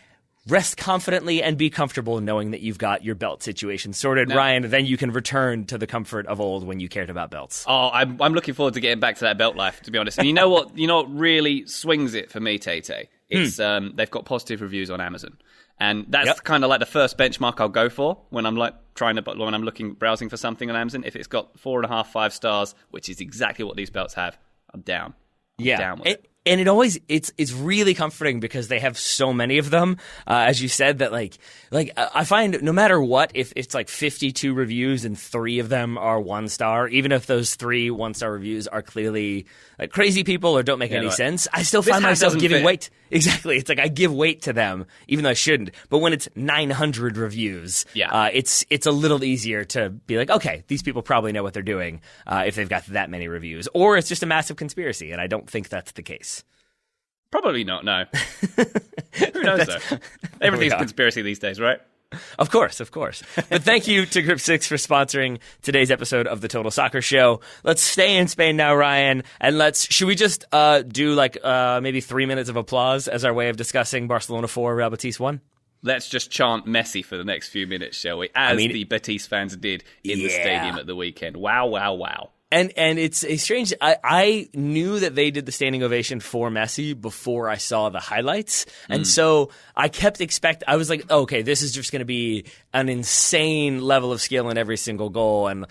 rest confidently and be comfortable knowing that you've got your belt situation sorted, Ryan. Then you can return to the comfort of old when you cared about belts. Oh, I'm looking forward to getting back to that belt life, to be honest. And you know what? You know what really swings it for me, Tay-Tay? It's they've got positive reviews on Amazon, and that's kind of like the first benchmark I'll go for when I'm when I'm browsing for something on Amazon. If it's got 4.5, 5 stars, which is exactly what these belts have, I'm down. I'm down with it. And it's really comforting because they have so many of them, as you said, that like I find no matter what, if it's like 52 reviews and 3 of them are 1 star, even if those 3 1-star reviews are clearly like crazy people or don't make any sense, I still find myself giving weight. Exactly. It's like I give weight to them, even though I shouldn't. But when it's 900 reviews, it's a little easier to be like, okay, these people probably know what they're doing if they've got that many reviews. Or it's just a massive conspiracy, and I don't think that's the case. Probably not, no. Who knows, though? Everything's a conspiracy these days, right? Of course. But thank you to Grip 6 for sponsoring today's episode of the Total Soccer Show. Let's stay in Spain now, Ryan, and should we just do maybe 3 minutes of applause as our way of discussing Barcelona 4, Real Betis 1? Let's just chant Messi for the next few minutes, shall we? As the Betis fans did in the stadium at the weekend. Wow, wow, wow. And it's a strange. I knew that they did the standing ovation for Messi before I saw the highlights, and so I kept I was like, okay, this is just going to be an insane level of skill in every single goal, and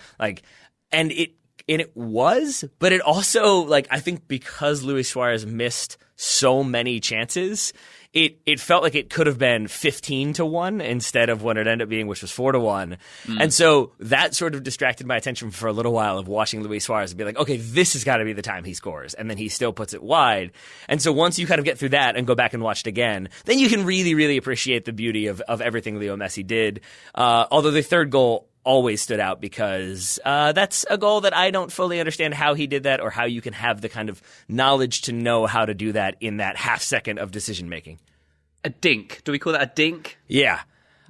it And it was, but it also, like, I think because Luis Suarez missed so many chances, it felt like it could have been 15-1 instead of what it ended up being, which was 4-1. And so that sort of distracted my attention for a little while of watching Luis Suarez and be like, okay, this has got to be the time he scores. And then he still puts it wide. And so once you kind of get through that and go back and watch it again, then you can really, really appreciate the beauty of everything Leo Messi did. Although the third goal always stood out because that's a goal that I don't fully understand how he did that or how you can have the kind of knowledge to know how to do that in that half second of decision making. A dink. Do we call that a dink? Yeah.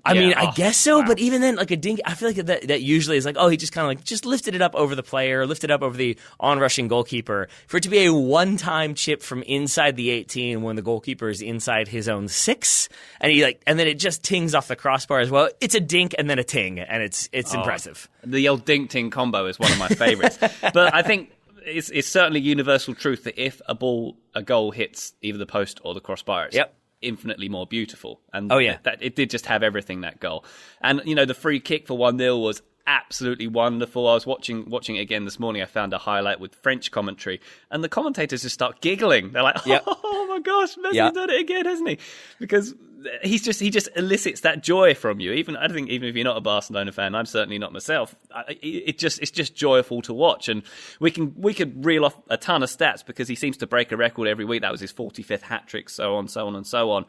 I mean, I guess so, but even then, like a dink, I feel like that usually is like, oh, he just kind of like just lifted it up over the player, lifted up over the on-rushing goalkeeper. For it to be a one-time chip from inside the 18 when the goalkeeper is inside his own 6, and then it just tings off the crossbar as well. It's a dink and then a ting, and it's impressive. The old dink-ting combo is one of my favorites. But I think it's certainly universal truth that if a goal hits either the post or the crossbar, it's infinitely more beautiful. And it did just have everything, that goal. And, the free kick for 1-0 was absolutely wonderful. I was watching it again this morning. I found a highlight with French commentary, and the commentators just start giggling. They're like, oh my gosh, Messi's done it again, hasn't he? Because he just elicits that joy from you. Even if you're not a Barcelona fan, I'm certainly not myself. It's just joyful to watch, and we could reel off a ton of stats because he seems to break a record every week. That was his 45th hat trick, so on, so on, and so on.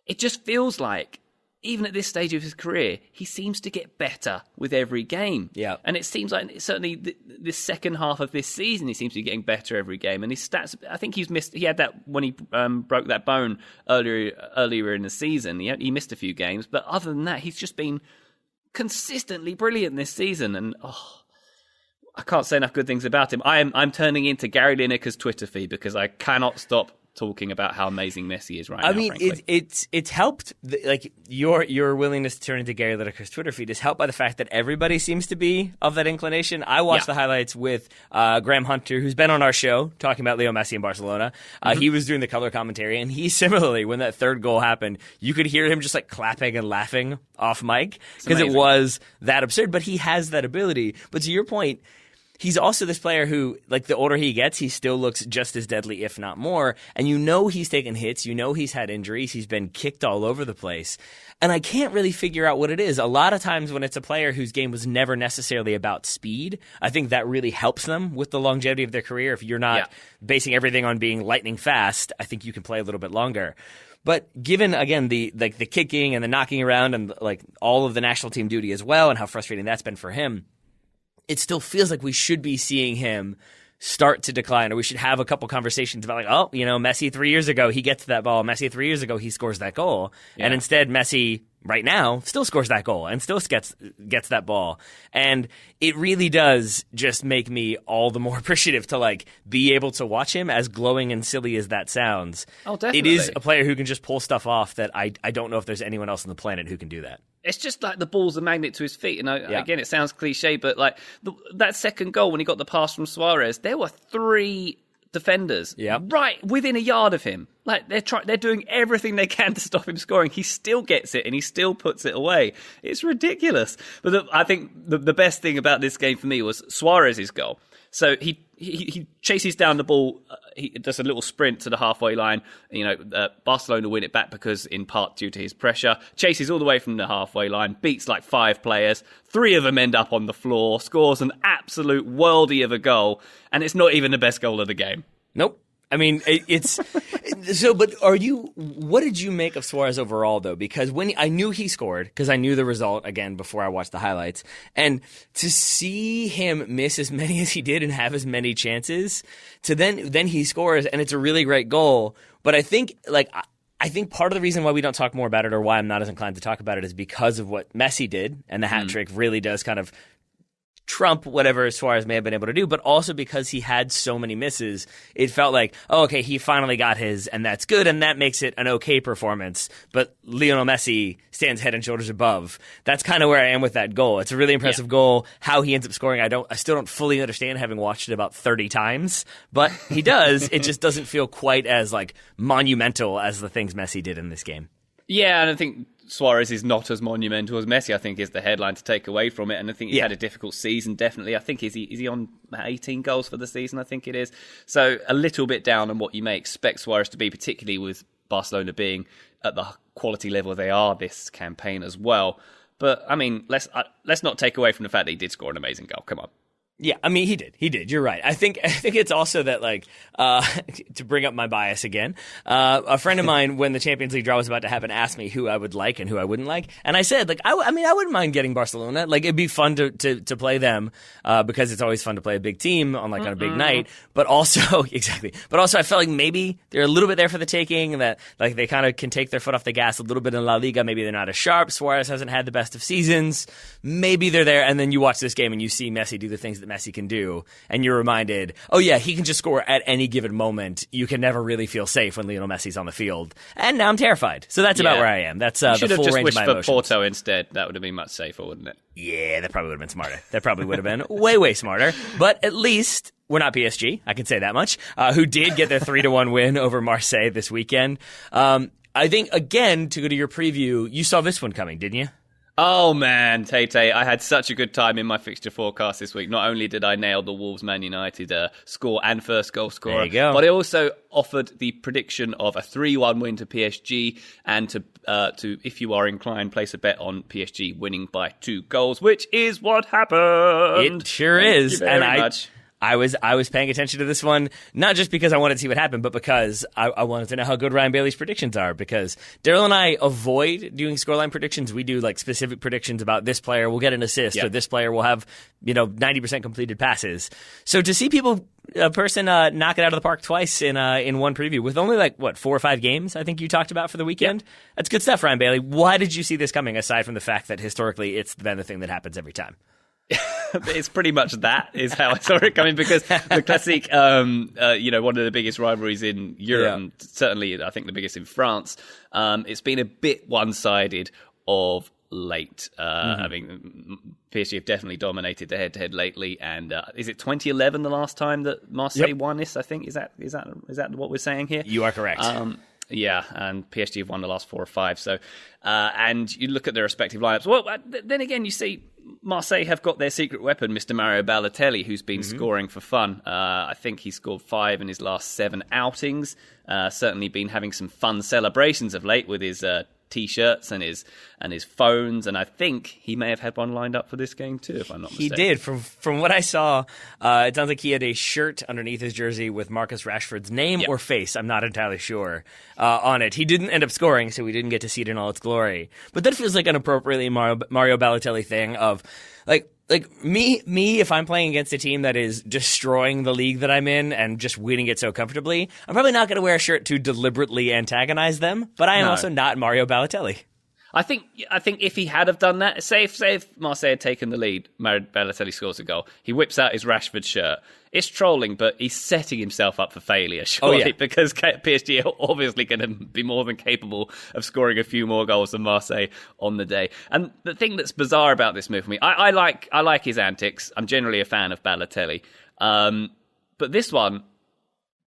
It just feels like, even at this stage of his career, he seems to get better with every game. Yeah. And it seems like certainly this second half of this season, he seems to be getting better every game. And his stats, I think he had that when he broke that bone earlier in the season. He missed a few games. But other than that, he's just been consistently brilliant this season. And I can't say enough good things about him. I'm turning into Gary Lineker's Twitter feed because I cannot stop talking about how amazing Messi is right now. I mean, it's helped. Like your willingness to turn into Gary Lineker's Twitter feed is helped by the fact that everybody seems to be of that inclination. I watched the highlights with Graham Hunter, who's been on our show talking about Leo Messi in Barcelona. He was doing the color commentary, and he similarly, when that third goal happened, you could hear him just like clapping and laughing off mic because it was that absurd. But he has that ability. But to your point, he's also this player who, like, the older he gets, he still looks just as deadly, if not more. And he's taken hits. He's had injuries. He's been kicked all over the place. And I can't really figure out what it is. A lot of times when it's a player whose game was never necessarily about speed, I think that really helps them with the longevity of their career. If you're not basing everything on being lightning fast, I think you can play a little bit longer. But given, again, the kicking and the knocking around and like all of the national team duty as well and how frustrating that's been for him, it still feels like we should be seeing him start to decline, or we should have a couple conversations about like, Messi 3 years ago, he gets that ball. Messi 3 years ago, he scores that goal. Yeah. And instead, Messi right now still scores that goal and still gets that ball. And it really does just make me all the more appreciative to like be able to watch him, as glowing and silly as that sounds. Oh, definitely. It is a player who can just pull stuff off that I don't know if there's anyone else on the planet who can do that. It's just like the ball's a magnet to his feet. And again, it sounds cliche, but like that second goal when he got the pass from Suarez, there were 3 defenders right within a yard of him. Like they're doing everything they can to stop him scoring. He still gets it and he still puts it away. It's ridiculous. But I think the best thing about this game for me was Suarez's goal. So he chases down the ball. He does a little sprint to the halfway line. Barcelona win it back because, in part, due to his pressure. Chases all the way from the halfway line. Beats like 5 players. 3 of them end up on the floor. Scores an absolute worldie of a goal. And it's not even the best goal of the game. Nope. I mean, it's so. But what did you make of Suarez overall, though? Because when I knew he scored, because I knew the result again before I watched the highlights, and to see him miss as many as he did and have as many chances, to then he scores and it's a really great goal. But I think part of the reason why we don't talk more about it, or why I'm not as inclined to talk about it, is because of what Messi did, and the hat trick really does kind of trump whatever Suarez may have been able to do, but also because he had so many misses, it felt like, oh, okay, he finally got his, and that's good, and that makes it an okay performance, but Lionel Messi stands head and shoulders above. That's kind of where I am with that goal. It's a really impressive goal. How he ends up scoring, I still don't fully understand, having watched it about 30 times, but he does. It just doesn't feel quite as like monumental as the things Messi did in this game. Yeah, and I think Suarez is not as monumental as Messi, I think, is the headline to take away from it. And I think he's had a difficult season, definitely. I think, is he on 18 goals for the season? I think it is. So a little bit down on what you may expect Suarez to be, particularly with Barcelona being at the quality level they are this campaign as well. But, I mean, let's not take away from the fact that he did score an amazing goal. Come on. Yeah, I mean, he did. You're right. I think it's also that, like, to bring up my bias again, a friend of mine, when the Champions League draw was about to happen, asked me who I would like and who I wouldn't like. And I said, like, I mean, I wouldn't mind getting Barcelona. Like, it'd be fun to play them, because it's always fun to play a big team on a big night. But also, exactly. But also, I felt like maybe they're a little bit there for the taking, and that, like, they kind of can take their foot off the gas a little bit in La Liga. Maybe they're not as sharp. Suarez hasn't had the best of seasons. Maybe they're there. And then you watch this game and you see Messi do the things that Messi can do, and you're reminded, oh yeah, he can just score at any given moment. You can never really feel safe when Lionel Messi's on the field. And now I'm terrified. So that's about where I am. That's the full range of my emotions. Should have just wished for Porto instead. That would have been much safer, wouldn't it? Yeah, that probably would have been smarter. That probably would have been way smarter. But at least we're not PSG. I can say that much. Who did get their 3-1 win over Marseille this weekend. I think, again, to go to your preview, you saw this one coming, didn't you? Oh, man, Tay, I had such a good time in my fixture forecast this week. Not only did I nail the Wolves-Man United score and first goal scorer, there you go. But I also offered the prediction of a 3-1 win to PSG, and to if you are inclined, place a bet on PSG winning by 2 goals, which is what happened. It sure is. Thank you very much. I was paying attention to this one, not just because I wanted to see what happened, but because I wanted to know how good Ryan Bailey's predictions are, because Daryl and I avoid doing scoreline predictions. We do, like, specific predictions about this player will get an assist, or this player will have, 90% completed passes. So to see a person knock it out of the park twice in one preview with only 4 or 5 games, I think you talked about for the weekend. Yep. That's good stuff, Ryan Bailey. Why did you see this coming, aside from the fact that historically it's been the thing that happens every time? It's pretty much that is how I saw it coming, because the classic, one of the biggest rivalries in Europe, and certainly I think the biggest in France, it's been a bit one-sided of late. I mean, PSG have definitely dominated the head-to-head lately, and is it 2011 the last time that Marseille won this? I think is that what we're saying here? You are correct. Yeah, and PSG have won the last 4 or 5. So, and you look at their respective lineups. Well, then again, you see Marseille have got their secret weapon, Mr. Mario Balotelli, who's been scoring for fun. I think he scored 5 in his last 7 outings. Certainly been having some fun celebrations of late with his T-shirts and his phones, and I think he may have had one lined up for this game too, if I'm not mistaken. He did. From what I saw, it sounds like he had a shirt underneath his jersey with Marcus Rashford's name or face, I'm not entirely sure, on it. He didn't end up scoring, so we didn't get to see it in all its glory. But that feels like an appropriately Mario Balotelli thing of, like me, if I'm playing against a team that is destroying the league that I'm in and just winning it so comfortably, I'm probably not going to wear a shirt to deliberately antagonize them, but I am also not Mario Balotelli. I think if he had have done that, say if Marseille had taken the lead, Mario Balotelli scores a goal, he whips out his Rashford shirt. It's trolling, but he's setting himself up for failure, surely, because PSG are obviously going to be more than capable of scoring a few more goals than Marseille on the day. And the thing that's bizarre about this move for me, I like his antics. I'm generally a fan of Balotelli. But this one,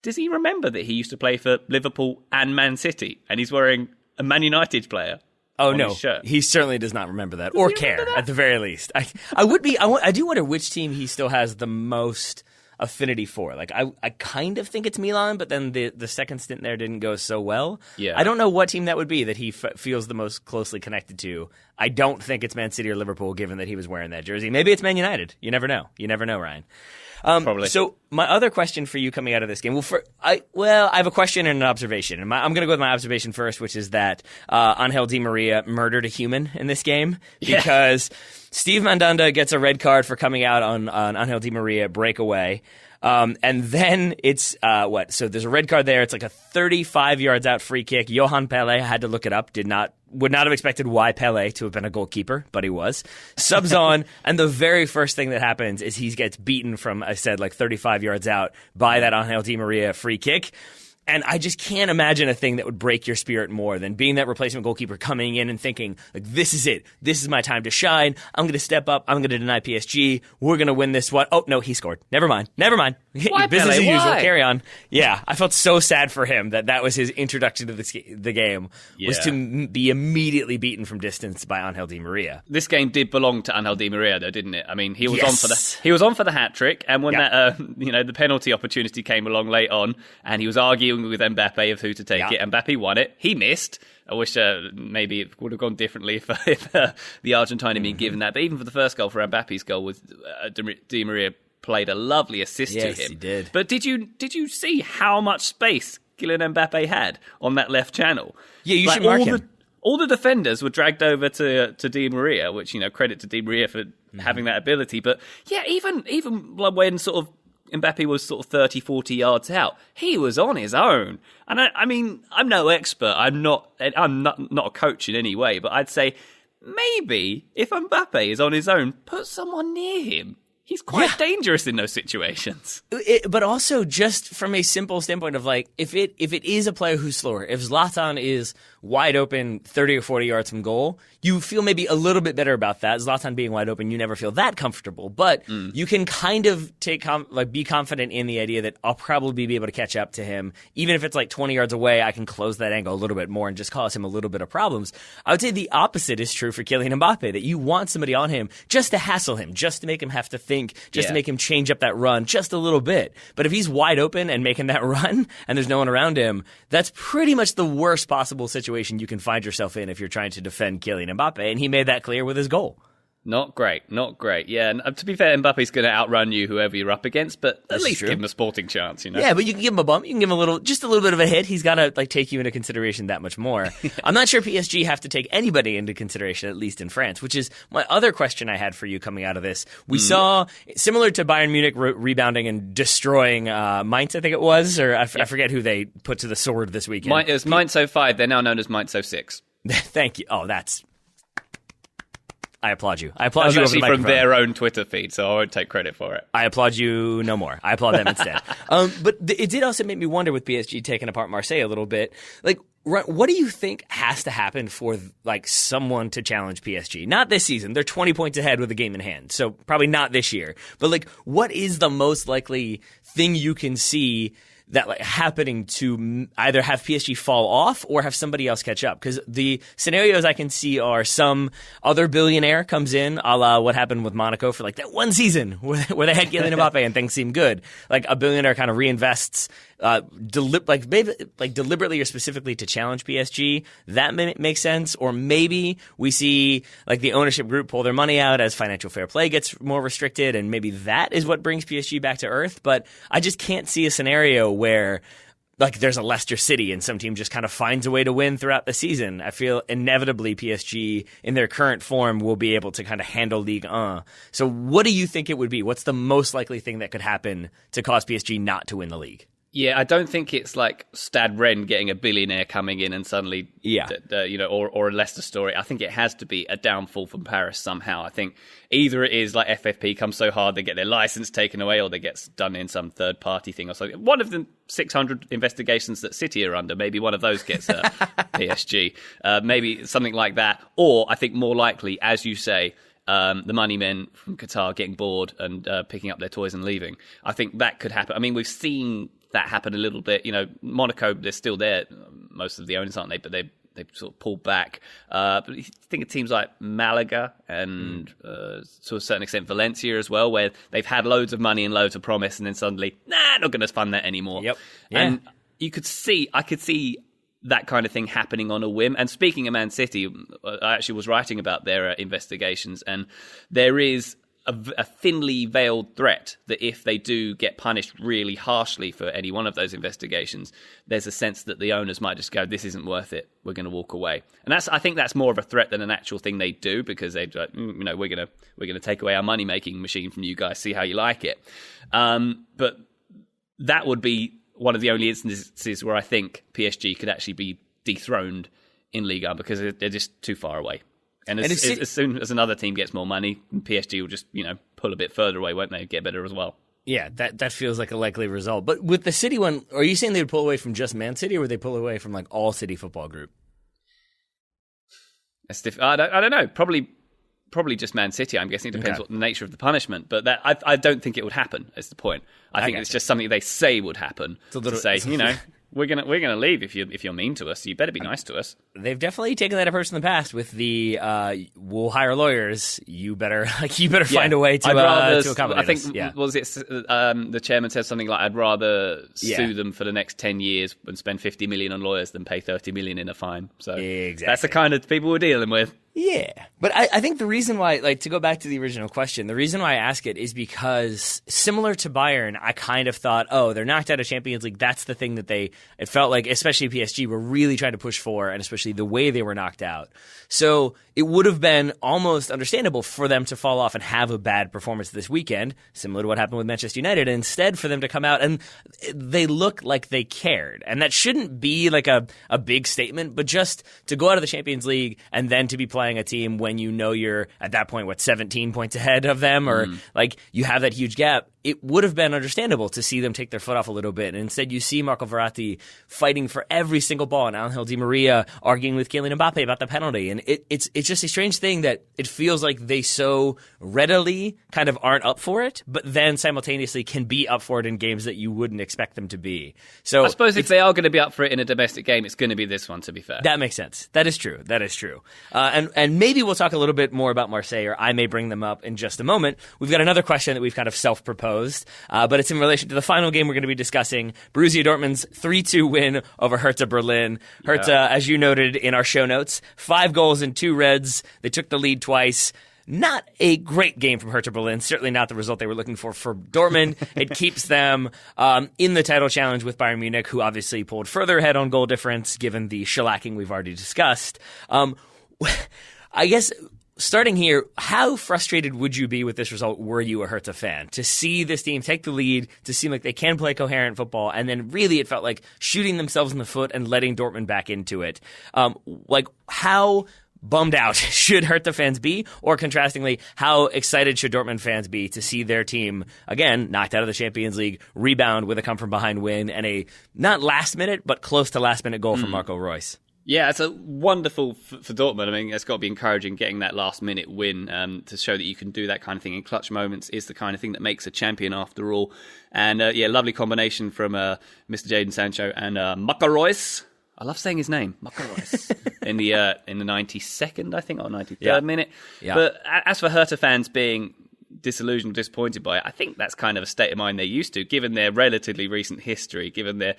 does he remember that he used to play for Liverpool and Man City, and he's wearing a Man United player? Oh, no. He certainly does not remember that, or care, at the very least. I do wonder which team he still has the most affinity for. Like, I kind of think it's Milan, but then the second stint there didn't go so well. Yeah. I don't know what team that would be that he feels the most closely connected to. I don't think it's Man City or Liverpool, given that he was wearing that jersey. Maybe it's Man United. You never know. You never know, Ryan. Probably. So my other question for you coming out of this game, I have a question and an observation. And I'm going to go with my observation first, which is that Angel Di Maria murdered a human in this game because Steve Mandanda gets a red card for coming out on Angel Di Maria breakaway. And then it's, So there's a red card there. It's like a 35 yards out free kick. Johan Pele, I had to look it up, would not have expected why Pele to have been a goalkeeper, but he was. Subs on, and the very first thing that happens is he gets beaten from, I said, like 35 yards out by that Angel Di Maria free kick. And I just can't imagine a thing that would break your spirit more than being that replacement goalkeeper coming in and thinking, like, this is it. This is my time to shine. I'm going to step up. I'm going to deny PSG. We're going to win this one. Oh, no, he scored. Never mind. Why, Business as Pele? usual. Why? Carry on. Yeah, I felt so sad for him that was his introduction to the game, was to be immediately beaten from distance by Angel Di Maria. This game did belong to Angel Di Maria, though, didn't it? I mean, he was on for the hat trick, and when that the penalty opportunity came along late on, and he was arguing with Mbappe of who to take it. Mbappe won it. He missed. I wish maybe it would have gone differently if the Argentine had been given that. But even for the first goal, for Mbappe's goal, with Di Maria played a lovely assist to him. Yes, he did. But did you see how much space Kylian Mbappe had on that left channel? Yeah, you should mark him. All the defenders were dragged over to Di Maria, which, credit to Di Maria for having that ability. But yeah, even when sort of Mbappe was sort of 30, 40 yards out, he was on his own. And I mean, I'm no expert. I'm not a coach in any way, but I'd say maybe if Mbappe is on his own, put someone near him. He's quite dangerous in those situations. But also just from a simple standpoint of, like, if it is a player who's slower, if Zlatan is wide open 30 or 40 yards from goal, you feel maybe a little bit better about that. Zlatan being wide open, you never feel that comfortable. But you can kind of be confident in the idea that I'll probably be able to catch up to him. Even if it's like 20 yards away, I can close that angle a little bit more and just cause him a little bit of problems. I would say the opposite is true for Kylian Mbappe, that you want somebody on him just to hassle him, just to make him have to think, just to make him change up that run just a little bit. But if he's wide open and making that run and there's no one around him, that's pretty much the worst possible situation you can find yourself in if you're trying to defend Kylian Mbappe, and he made that clear with his goal. Not great. Yeah, and to be fair, Mbappe's going to outrun you, whoever you're up against, but at least give him a sporting chance, Yeah, but you can give him a bump. You can give him just a little bit of a hit. He's got to take you into consideration that much more. I'm not sure PSG have to take anybody into consideration, at least in France, which is my other question I had for you coming out of this. We saw, similar to Bayern Munich rebounding and destroying Mainz, I think it was, or I forget who they put to the sword this weekend. It was Mainz 05. They're now known as Mainz 06. Thank you. Oh, I applaud you. I That applaud was you over actually the from microphone. their own Twitter feed, so I won't take credit for it. I applaud you no more. I applaud them instead. But it did also make me wonder with PSG taking apart Marseille a little bit. Like, what do you think has to happen for someone to challenge PSG? Not this season. They're 20 points ahead with a game in hand, so probably not this year. But what is the most likely thing you can see that happening to either have PSG fall off or have somebody else catch up? Because the scenarios I can see are some other billionaire comes in, a la what happened with Monaco for that one season where they had Kylian Mbappe and things seemed good. Like a billionaire kind of reinvests deliberately or specifically to challenge PSG. That makes sense. Or maybe we see the ownership group pull their money out as financial fair play gets more restricted, and maybe that is what brings PSG back to earth. But I just can't see a scenario where there's a Leicester City and some team just kind of finds a way to win throughout the season. I feel inevitably PSG in their current form will be able to kind of handle Ligue 1. So what do you think it would be? What's the most likely thing that could happen to cause PSG not to win the league? Yeah, I don't think it's like Stade Rennes getting a billionaire coming in and suddenly, or a Leicester story. I think it has to be a downfall from Paris somehow. I think either it is FFP comes so hard they get their license taken away, or they get done in some third party thing or something. One of the 600 investigations that City are under, maybe one of those gets PSG. Maybe something like that. Or I think more likely, as you say, the money men from Qatar getting bored and picking up their toys and leaving. I think that could happen. I mean, we've seen that happen a little bit. Monaco, they're still there. Most of the owners, aren't they? But they've sort of pulled back. But you think of teams like Malaga and to a certain extent Valencia as well, where they've had loads of money and loads of promise, and then suddenly, not going to fund that anymore. Yep. Yeah. And I could see that kind of thing happening on a whim. And speaking of Man City, I actually was writing about their investigations, and there is a thinly veiled threat that if they do get punished really harshly for any one of those investigations, there's a sense that the owners might just go, this isn't worth it, we're going to walk away. And I think that's more of a threat than an actual thing they do, because they're like, we're going to take away our money making machine from you guys, see how you like it. But that would be one of the only instances where I think PSG could actually be dethroned in Ligue 1, because they're just too far away. And as soon as another team gets more money, PSG will just, pull a bit further away, won't they? Get better as well. Yeah, that feels like a likely result. But with the City one, are you saying they would pull away from just Man City, or would they pull away from like all City football group? I don't know. Probably just Man City. I'm guessing it depends what the nature of the punishment. But I don't think it would happen. Is the point. I think it's just something they say would happen. To say, we're gonna leave if you're mean to us. You better be nice to us. They've definitely taken that approach in the past with the we'll hire lawyers. You better find a way to accommodate. I think was it the chairman said something like, "I'd rather sue them for the next 10 years and spend 50 million on lawyers than pay 30 million in a fine." So that's the kind of people we're dealing with. Yeah. But I think the reason why, like, to go back to the original question, the reason why I ask it is because similar to Bayern, I kind of thought, oh, they're knocked out of Champions League. That's the thing that it felt like, especially PSG, were really trying to push for, and especially the way they were knocked out. So it would have been almost understandable for them to fall off and have a bad performance this weekend, similar to what happened with Manchester United, and instead for them to come out and they look like they cared. And that shouldn't be like a big statement, but just to go out of the Champions League and then to be playing a team when you know you're at that point 17 points ahead of them, or like you have that huge gap, it would have been understandable to see them take their foot off a little bit. And instead you see Marco Verratti fighting for every single ball, and Angel Di Maria arguing with Kylian Mbappe about the penalty. And it's just a strange thing that it feels like they so readily kind of aren't up for it, but then simultaneously can be up for it in games that you wouldn't expect them to be. So I suppose if they are going to be up for it in a domestic game, it's going to be this one, to be fair. That makes sense. That is true. And maybe we'll talk a little bit more about Marseille, or I may bring them up in just a moment. We've got another question that we've kind of self-proposed, but it's in relation to the final game we're going to be discussing, Borussia Dortmund's 3-2 win over Hertha Berlin. Hertha, as you noted in our show notes, 5 goals and 2 reds. They took the lead twice. Not a great game from Hertha Berlin. Certainly not the result they were looking for Dortmund. It keeps them in the title challenge with Bayern Munich, who obviously pulled further ahead on goal difference, given the shellacking we've already discussed. I guess starting here, how frustrated would you be with this result were you a Hertha fan? To see this team take the lead, to seem like they can play coherent football, and then really it felt like shooting themselves in the foot and letting Dortmund back into it. How bummed out should Hertha fans be? Or contrastingly, how excited should Dortmund fans be to see their team, again, knocked out of the Champions League, rebound with a come-from-behind win and a not last-minute, but close to last-minute goal from Marco Reus? Yeah, it's a wonderful for Dortmund. I mean, it's got to be encouraging getting that last-minute win to show that you can do that kind of thing in clutch moments is the kind of thing that makes a champion after all. And, lovely combination from Mr. Jadon Sancho and Marco Reus. I love saying his name, Marco Reus, in the 92nd, I think, or 93rd minute. Yeah. But as for Hertha fans being disillusioned, disappointed by it, I think that's kind of a state of mind they're used to, given their relatively recent history, given their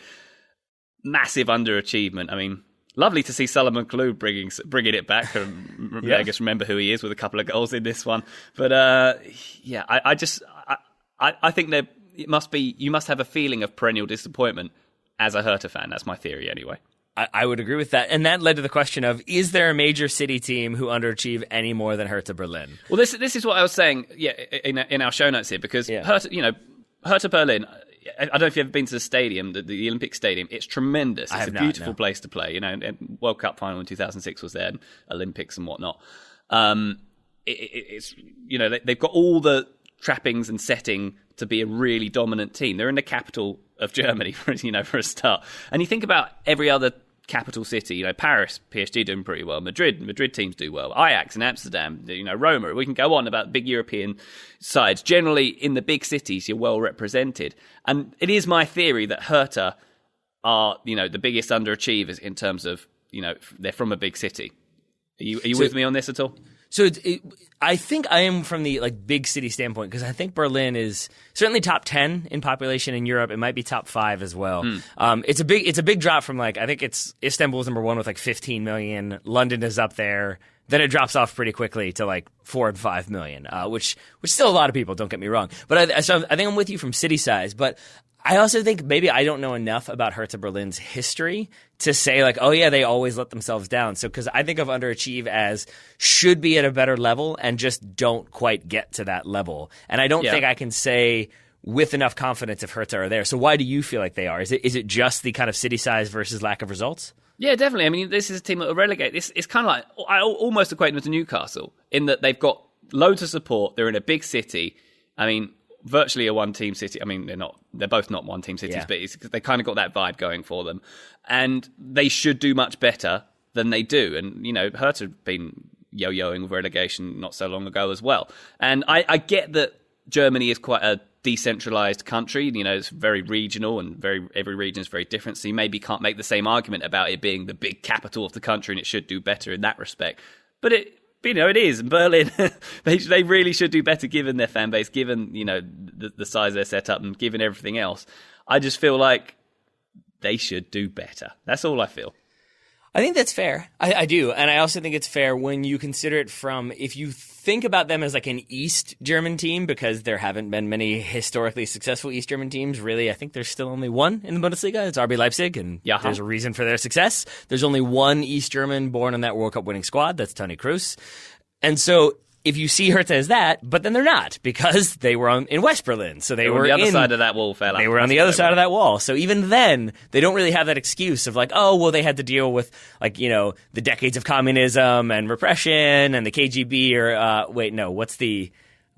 massive underachievement. I mean, lovely to see Solomon Kalou bringing it back. I guess remember who he is with a couple of goals in this one. But I think you must have a feeling of perennial disappointment as a Hertha fan. That's my theory anyway. I would agree with that. And that led to the question of, is there a major city team who underachieve any more than Hertha Berlin? Well, this is what I was saying in our show notes here, because Hertha Berlin, I don't know if you've ever been to the stadium, the Olympic Stadium. It's tremendous. It's a beautiful place to play. And World Cup final in 2006 was there, and Olympics and whatnot. It's they've got all the trappings and setting to be a really dominant team. They're in the capital of Germany for a start. And you think about every other capital city, Paris, PSG doing pretty well. Madrid teams do well. Ajax in Amsterdam, Roma. We can go on about big European sides. Generally, in the big cities, you're well represented. And it is my theory that Hertha are, the biggest underachievers in terms of, they're from a big city. Are you with me on this at all? So I think I am from the big city standpoint, because I think Berlin is certainly top 10 in population in Europe. It might be top 5 as well. It's a big drop from I think it's Istanbul's number 1 with 15 million. London is up there. Then it drops off pretty quickly to 4 and 5 million, which still a lot of people. Don't get me wrong. But I think I'm with you from city size. But I also think maybe I don't know enough about Hertha Berlin's history to say they always let themselves down. So because I think of underachieve as should be at a better level and just don't quite get to that level. And I don't think I can say with enough confidence if Hertha are there. So why do you feel like they are? Is it just the kind of city size versus lack of results? Yeah, definitely. I mean, this is a team that will relegate. It's kind of I almost equate them to Newcastle in that they've got loads of support. They're in a big city. I mean, virtually a one-team city. I mean, they're both not one-team cities, but they kind of got that vibe going for them. And they should do much better than they do. And, Hertha have been yo-yoing with relegation not so long ago as well. And I get that Germany is quite a decentralized country. It's very regional, and every region is very different. So you maybe can't make the same argument about it being the big capital of the country, and it should do better in that respect. But it is. And Berlin, they really should do better given their fan base, given the size they're set up, and given everything else. I just feel like they should do better. That's all I feel. I think that's fair. I do. And I also think it's fair when you consider it from, if you think about them as like an East German team, because there haven't been many historically successful East German teams. Really, I think there's still only one in the Bundesliga. It's RB Leipzig, and there's a reason for their success. There's only one East German born in that World Cup winning squad. That's Toni Kroos. And so if you see Hertha as that, but then they're not, because they were in West Berlin. So they were on the other side of that wall, fella. They were on the other side of that wall. So even then, they don't really have that excuse of like, oh, well, they had to deal with the decades of communism and repression and the KGB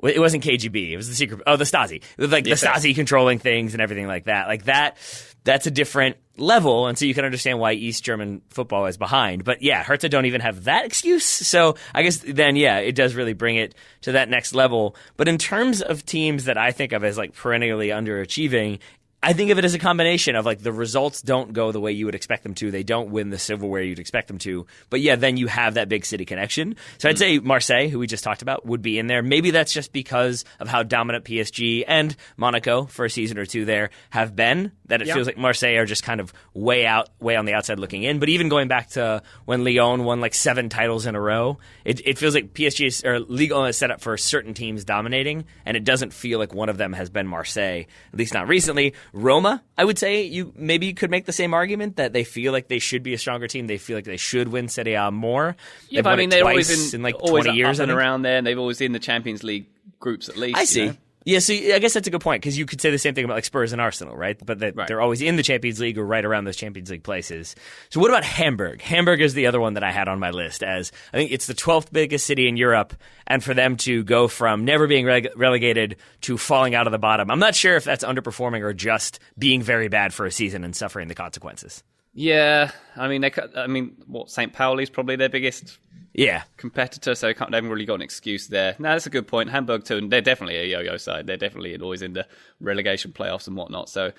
it wasn't KGB. It was the secret. Oh, the Stasi. It was like the Stasi controlling things and everything like that. Like that. That's a different level, and so you can understand why East German football is behind. But yeah, Hertha don't even have that excuse. So I guess then, it does really bring it to that next level. But in terms of teams that I think of as like perennially underachieving, I think of it as a combination of like the results don't go the way you would expect them to. They don't win the silverware you'd expect them to. But then you have that big city connection. So I'd say Marseille, who we just talked about, would be in there. Maybe that's just because of how dominant PSG and Monaco for a season or two there have been, that it feels like Marseille are just kind of way on the outside looking in. But even going back to when Lyon won like 7 titles in a row, it feels like PSG or Ligue 1 is set up for certain teams dominating, and it doesn't feel like one of them has been Marseille, at least not recently. Roma, I would say you could make the same argument that they feel like they should be a stronger team. They feel like they should win Serie A more. Yeah, but they're always in like always 20 years up and around there, and they've always in the Champions League groups at least. I see. Yeah, so I guess that's a good point, because you could say the same thing about like Spurs and Arsenal, right? But they're always in the Champions League or right around those Champions League places. So what about Hamburg? Hamburg is the other one that I had on my list, as I think it's the 12th biggest city in Europe, and for them to go from never being relegated to falling out of the bottom, I'm not sure if that's underperforming or just being very bad for a season and suffering the consequences. Yeah, St. Pauli's probably their biggest competitor, so they haven't really got an excuse there. No, that's a good point. Hamburg too, they're definitely a yo-yo side. They're definitely always in the relegation playoffs and whatnot. So,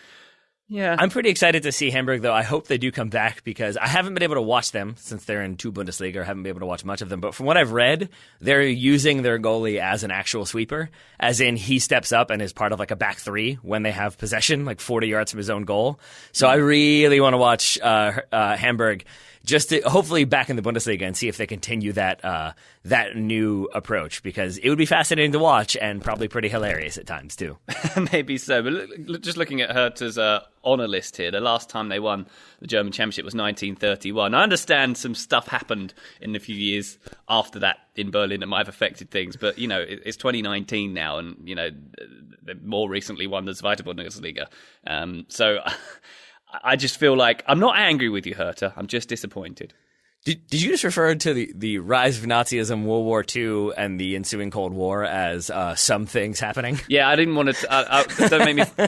yeah. I'm pretty excited to see Hamburg, though. I hope they do come back, because I haven't been able to watch them since they're in 2 Bundesliga. I haven't been able to watch much of them. But from what I've read, they're using their goalie as an actual sweeper, as in he steps up and is part of like a back 3 when they have possession, like 40 yards from his own goal. So I really want to watch Hamburg just to hopefully back in the Bundesliga and see if they continue that new approach, because it would be fascinating to watch and probably pretty hilarious at times too. Maybe so. But just looking at Hertha's honour list here, the last time they won the German Championship was 1931. I understand some stuff happened in the few years after that in Berlin that might have affected things, but it's 2019 now, and they more recently won the Zweite Bundesliga. So I just feel like I'm not angry with you, Hertha. I'm just disappointed. Did you just refer to the rise of Nazism, World War II, and the ensuing Cold War as some things happening? Yeah, I didn't want to. Don't make me.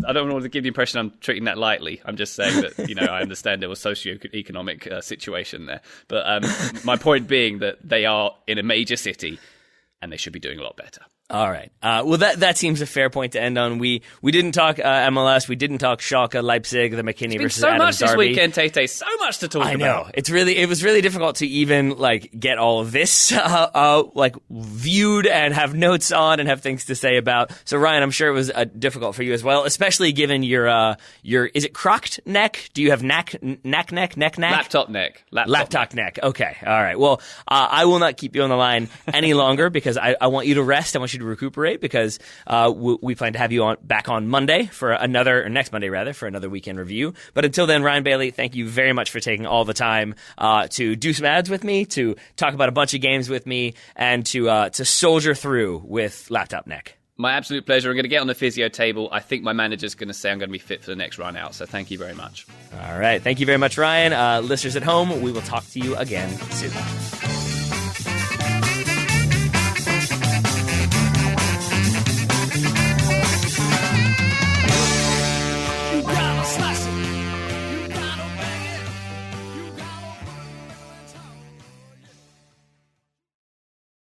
I don't want to give the impression I'm treating that lightly. I'm just saying that I understand there was socio-economic situation there, but my point being that they are in a major city, and they should be doing a lot better. All right. Well, that seems a fair point to end on. We didn't talk MLS. We didn't talk Schalke, Leipzig, the McKinney versus Adams derby. So much this weekend, Tate. So much to talk about. I know. It was really difficult to even get all of this viewed and have notes on and have things to say about. So Ryan, I'm sure it was difficult for you as well, especially given your is it crocked neck? Do you have neck? Laptop neck. Laptop neck. Okay. All right. Well, I will not keep you on the line any longer, because I want you to rest. I want you to recuperate, because we plan to have you back on Monday for next Monday for another weekend review. But until then, Ryan Bailey, thank you very much for taking all the time to do some ads with me, to talk about a bunch of games with me, and to soldier through with Laptop Neck. My absolute pleasure. I'm going to get on the physio table. I think my manager's going to say I'm going to be fit for the next run out. So thank you very much. All right. Thank you very much, Ryan. Listeners at home, we will talk to you again soon.